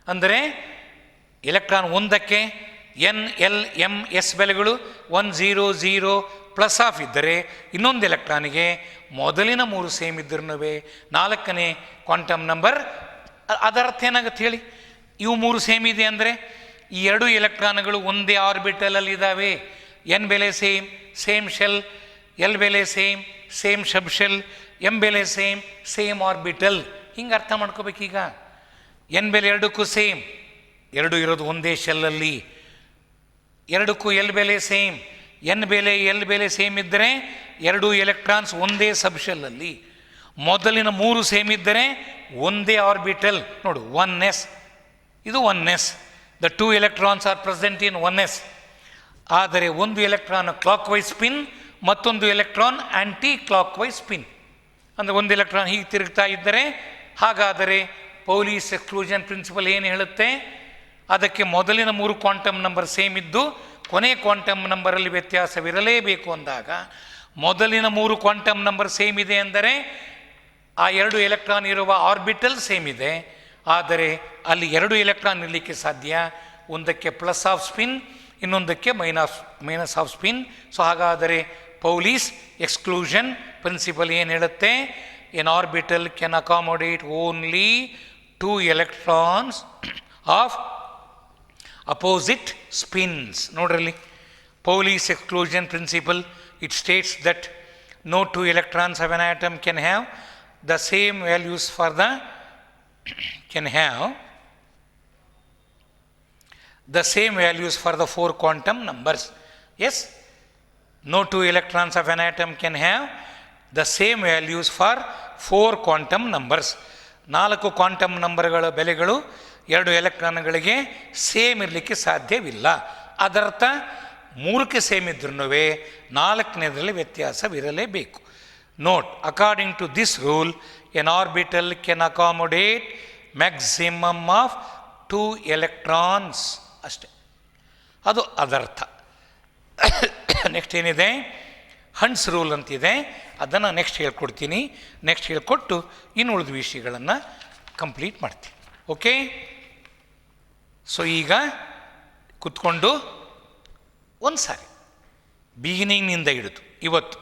ಅಂದರೆ ಎಲೆಕ್ಟ್ರಾನ್ ಒಂದಕ್ಕೆ NLMS ಬೆಲೆಗಳು 100 plus of ಇದ್ದರೆ ಇನ್ನೊಂದು ಎಲೆಕ್ಟ್ರಾನಿಗೆ ಮೊದಲಿನ 3 ಸೇಮ್ ಇದ್ರೂ 4ನೇ ಕ್ವಾಂಟಮ್ ನಂಬರ್. ಅದರ್ಥ ಏನಾಗುತ್ತೆ ಹೇಳಿ? ಇವು 3 ಸೇಮ್ ಇದೆ ಅಂದರೆ ಈ 2 ಎಲೆಕ್ಟ್ರಾನ್ಗಳು ಒಂದೇ ಆರ್ಬಿಟಲಲ್ಲಿ ಇದ್ದಾವೆ. ಎನ್ ಬೆಲೆ ಸೇಮ್, ಸೇಮ್ ಶೆಲ್. ಎಲ್ ಬೆಲೆ ಸೇಮ್, ಸೇಮ್ ಸಬ್ ಶೆಲ್. ಎಮ್ ಬೆಲೆ ಸೇಮ್, ಸೇಮ್ ಆರ್ಬಿಟಲ್. ಹಿಂಗೆ ಅರ್ಥ ಮಾಡ್ಕೋಬೇಕೀಗ. ಎನ್ ಬೆಲೆ 2ಕ್ಕೂ ಸೇಮ್, 2 ಇರೋದು ಒಂದೇ ಶೆಲ್ಲಲ್ಲಿ. 2ಕ್ಕೂ ಎಲ್ ಬೆಲೆ ಸೇಮ್, ಎನ್ ಬೆಲೆ ಎಲ್ ಬೆಲೆ ಸೇಮ್ ಇದ್ದರೆ 2 ಎಲೆಕ್ಟ್ರಾನ್ಸ್ ಒಂದೇ ಸಬ್ ಶೆಲ್ಲಲ್ಲಿ. ಮೊದಲಿನ 3 ಸೇಮ್ ಇದ್ದರೆ ಒಂದೇ ಆರ್ಬಿಟಲ್. ನೋಡು, 1s, ಇದು 1s. The 2 electrons are present in 1s. ಆದರೆ ಒಂದು ಎಲೆಕ್ಟ್ರಾನ್ ಕ್ಲಾಕ್ ವೈಸ್ ಸ್ಪಿನ್, ಮತ್ತೊಂದು ಎಲೆಕ್ಟ್ರಾನ್ ಆ್ಯಂಟಿ ಕ್ಲಾಕ್ ವೈಸ್ ಸ್ಪಿನ್. ಅಂದರೆ ಒಂದು ಎಲೆಕ್ಟ್ರಾನ್ ಹೀಗೆ ತಿರುಗ್ತಾ ಇದ್ದರೆ, ಹಾಗಾದರೆ ಪೌಲೀಸ್ ಎಕ್ಸ್ಕ್ಲೂಷನ್ ಪ್ರಿನ್ಸಿಪಲ್ ಏನು ಹೇಳುತ್ತೆ? ಅದಕ್ಕೆ ಮೊದಲಿನ 3 ಕ್ವಾಂಟಮ್ ನಂಬರ್ ಸೇಮ್ ಇದ್ದು ಕೊನೆ ಕ್ವಾಂಟಮ್ ನಂಬರಲ್ಲಿ ವ್ಯತ್ಯಾಸವಿರಲೇಬೇಕು ಅಂದಾಗ, ಮೊದಲಿನ 3 ಕ್ವಾಂಟಮ್ ನಂಬರ್ ಸೇಮ್ ಇದೆ ಅಂದರೆ ಆ 2 ಎಲೆಕ್ಟ್ರಾನ್ ಇರುವ ಆರ್ಬಿಟಲ್ ಸೇಮ್ ಇದೆ. ಆದರೆ ಅಲ್ಲಿ 2 ಎಲೆಕ್ಟ್ರಾನ್ ಇರಲಿಕ್ಕೆ ಸಾಧ್ಯ, ಒಂದಕ್ಕೆ ಪ್ಲಸ್ ಆಫ್ ಸ್ಪಿನ್, ಇನ್ನೊಂದಕ್ಕೆ ಮೈನಸ್ ಆಫ್ ಸ್ಪಿನ್. ಸೊ ಹಾಗಾದರೆ ಪೌಲೀಸ್ ಎಕ್ಸ್ಕ್ಲೂಷನ್ ಪ್ರಿನ್ಸಿಪಲ್ ಏನು ಹೇಳುತ್ತೆ? An orbital can accommodate only 2 electrons of opposite spins. ನೋಡ್ರಲ್ಲಿ, Pauli's exclusion principle, it states that no 2 electrons of an atom can have the same values for the same values for the 4 quantum numbers. Yes, no 2 electrons of an atom can have the same values for 4 quantum numbers. 4 quantum ನಂಬರ್ಗಳ ಬೆಲೆಗಳು 2 ಎಲೆಕ್ಟ್ರಾನ್ಗಳಿಗೆ same ಇರಲಿಕ್ಕೆ ಸಾಧ್ಯವಿಲ್ಲ. ಅದರ್ಥ 3ಕ್ಕೆ same ಇದ್ರೂ 4ನೇದರಲ್ಲಿ ವ್ಯತ್ಯಾಸವಿರಲೇಬೇಕು. Note, according to this rule an orbital can accommodate maximum of 2 electrons ಅಷ್ಟೆ. ಅದು ಅದರ್ಥ. ನೆಕ್ಸ್ಟ್ ಏನಿದೆ? ಹಂಟ್ಸ್ ರೂಲ್ ಅಂತಿದೆ, ಅದನ್ನು ನೆಕ್ಸ್ಟ್ ಹೇಳ್ಕೊಡ್ತೀನಿ. ನೆಕ್ಸ್ಟ್ ಹೇಳ್ಕೊಟ್ಟು ಇನ್ನು ಉಳಿದ ವಿಷಯಗಳನ್ನು ಕಂಪ್ಲೀಟ್ ಮಾಡ್ತೀನಿ. ಓಕೆ? ಸೊ ಈಗ ಕೂತ್ಕೊಂಡು ಒಂದು ಸಾರಿ ಬಿಗಿನಿಂಗ್ನಿಂದ ಹಿಡಿದು ಇವತ್ತು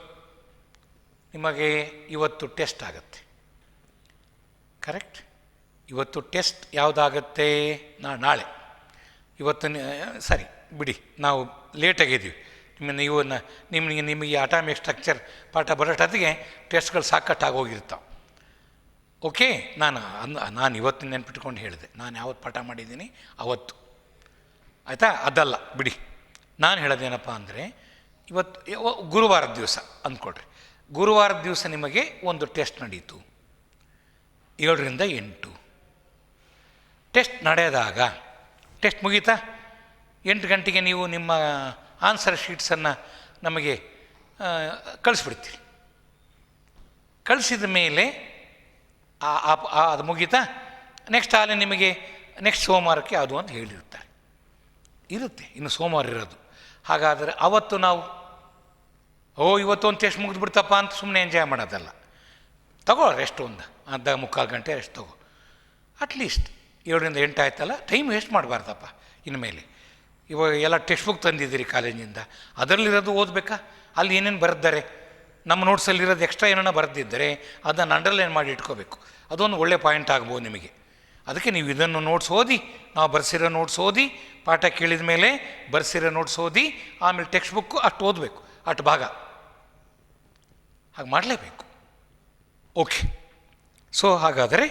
ನಿಮಗೆ ಇವತ್ತು ಟೆಸ್ಟ್ ಆಗುತ್ತೆ. ಕರೆಕ್ಟ್? ಇವತ್ತು ಟೆಸ್ಟ್ ಯಾವುದಾಗತ್ತೆ? ನಾಳೆ. ಇವತ್ತು ಸರಿ ಬಿಡಿ, ನಾವು ಲೇಟಾಗಿದ್ದೀವಿ. ನಿಮಗೆ ಅಟಾಮಿಕ್ ಸ್ಟ್ರಕ್ಚರ್ ಪಾಠ ಬರೋಷ್ಟೊತ್ತಿಗೆ ಟೆಸ್ಟ್ಗಳು ಸಾಕಟ್ಟಾಗೋಗಿರ್ತಾವೆ. ಓಕೆ? ನಾನು ಇವತ್ತು ನೆನ್ಪಿಟ್ಕೊಂಡು ಹೇಳಿದೆ, ನಾನು ಯಾವತ್ತು ಪಾಠ ಮಾಡಿದ್ದೀನಿ ಅವತ್ತು. ಆಯಿತಾ? ಅದಲ್ಲ ಬಿಡಿ. ನಾನು ಹೇಳೋದೇನಪ್ಪ ಅಂದರೆ, ಇವತ್ತು ಗುರುವಾರದ ದಿವಸ ಅಂದ್ಕೊಡ್ರಿ. ಗುರುವಾರದ ದಿವಸ ನಿಮಗೆ ಒಂದು ಟೆಸ್ಟ್ ನಡೀತು, 7 ರಿಂದ 8. ಟೆಸ್ಟ್ ನಡೆದಾಗ, ಟೆಸ್ಟ್ ಮುಗೀತಾ, 8 ಗಂಟೆಗೆ ನೀವು ನಿಮ್ಮ ಆನ್ಸರ್ ಶೀಟ್ಸನ್ನು ನಮಗೆ ಕಳಿಸ್ಬಿಡ್ತೀರಿ. ಕಳಿಸಿದ ಮೇಲೆ ಅದು ಮುಗೀತಾ, ನೆಕ್ಸ್ಟ್ ಆಲೆ ನಿಮಗೆ ನೆಕ್ಸ್ಟ್ ಸೋಮವಾರಕ್ಕೆ ಅದು ಅಂತ ಹೇಳಿರ್ತಾರೆ. ಇರುತ್ತೆ, ಇನ್ನು ಸೋಮವಾರ ಇರೋದು. ಹಾಗಾದರೆ ಅವತ್ತು ನಾವು ಇವತ್ತೊಂದು ಟೆಸ್ಟ್ ಮುಗಿದ್ಬಿಡ್ತಪ್ಪ ಅಂತ ಸುಮ್ಮನೆ ಎಂಜಾಯ್ ಮಾಡೋದಲ್ಲ. ತಗೋ ರೆಸ್ಟ್, ಒಂದು ಅರ್ಧ ಮುಕ್ಕಾಲು ಗಂಟೆ ರೆಸ್ಟ್ ತಗೋ. ಅಟ್ಲೀಸ್ಟ್ 7 ರಿಂದ 8 ಆಯ್ತಲ್ಲ, ಟೈಮ್ ವೇಸ್ಟ್ ಮಾಡಬಾರ್ದಪ್ಪ. ಇನ್ಮೇಲೆ ಇವಾಗ ಎಲ್ಲ ಟೆಕ್ಸ್ಟ್ ಬುಕ್ ತಂದಿದ್ದೀರಿ ಕಾಲೇಜಿಂದ, ಅದರಲ್ಲಿರೋದು ಓದಬೇಕಾ? ಅಲ್ಲಿ ಏನೇನು ಬರೆದಿದ್ದಾರೆ, ನಮ್ಮ ನೋಟ್ಸಲ್ಲಿರೋದು ಎಕ್ಸ್ಟ್ರಾ ಏನೋ ಬರೆದಿದ್ದರೆ ಅದನ್ನು ಅಂಡರ್ಲೈನ್ ಮಾಡಿ ಇಟ್ಕೋಬೇಕು. ಅದೊಂದು ಒಳ್ಳೆ ಪಾಯಿಂಟ್ ಆಗ್ಬೋದು ನಿಮಗೆ. ಅದಕ್ಕೆ ನೀವು ಇದನ್ನು ನೋಟ್ಸ್ ಓದಿ, ನಾವು ಬರ್ಸಿರೋ ನೋಟ್ಸ್ ಓದಿ, ಪಾಠ ಕೇಳಿದ ಮೇಲೆ ಬರ್ಸಿರೋ ನೋಟ್ಸ್ ಓದಿ, ಆಮೇಲೆ ಟೆಕ್ಸ್ಟ್ ಬುಕ್ಕು ಅಷ್ಟು ಓದಬೇಕು, ಅಷ್ಟು ಭಾಗ ಹಾಗೆ ಮಾಡಲೇಬೇಕು. ಓಕೆ, ಸೊ ಹಾಗಾದರೆ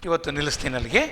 ಇವತ್ತು ನಿಲ್ಲಿಸ್ತೀನಿ ಅಲ್ಲಿಗೆ.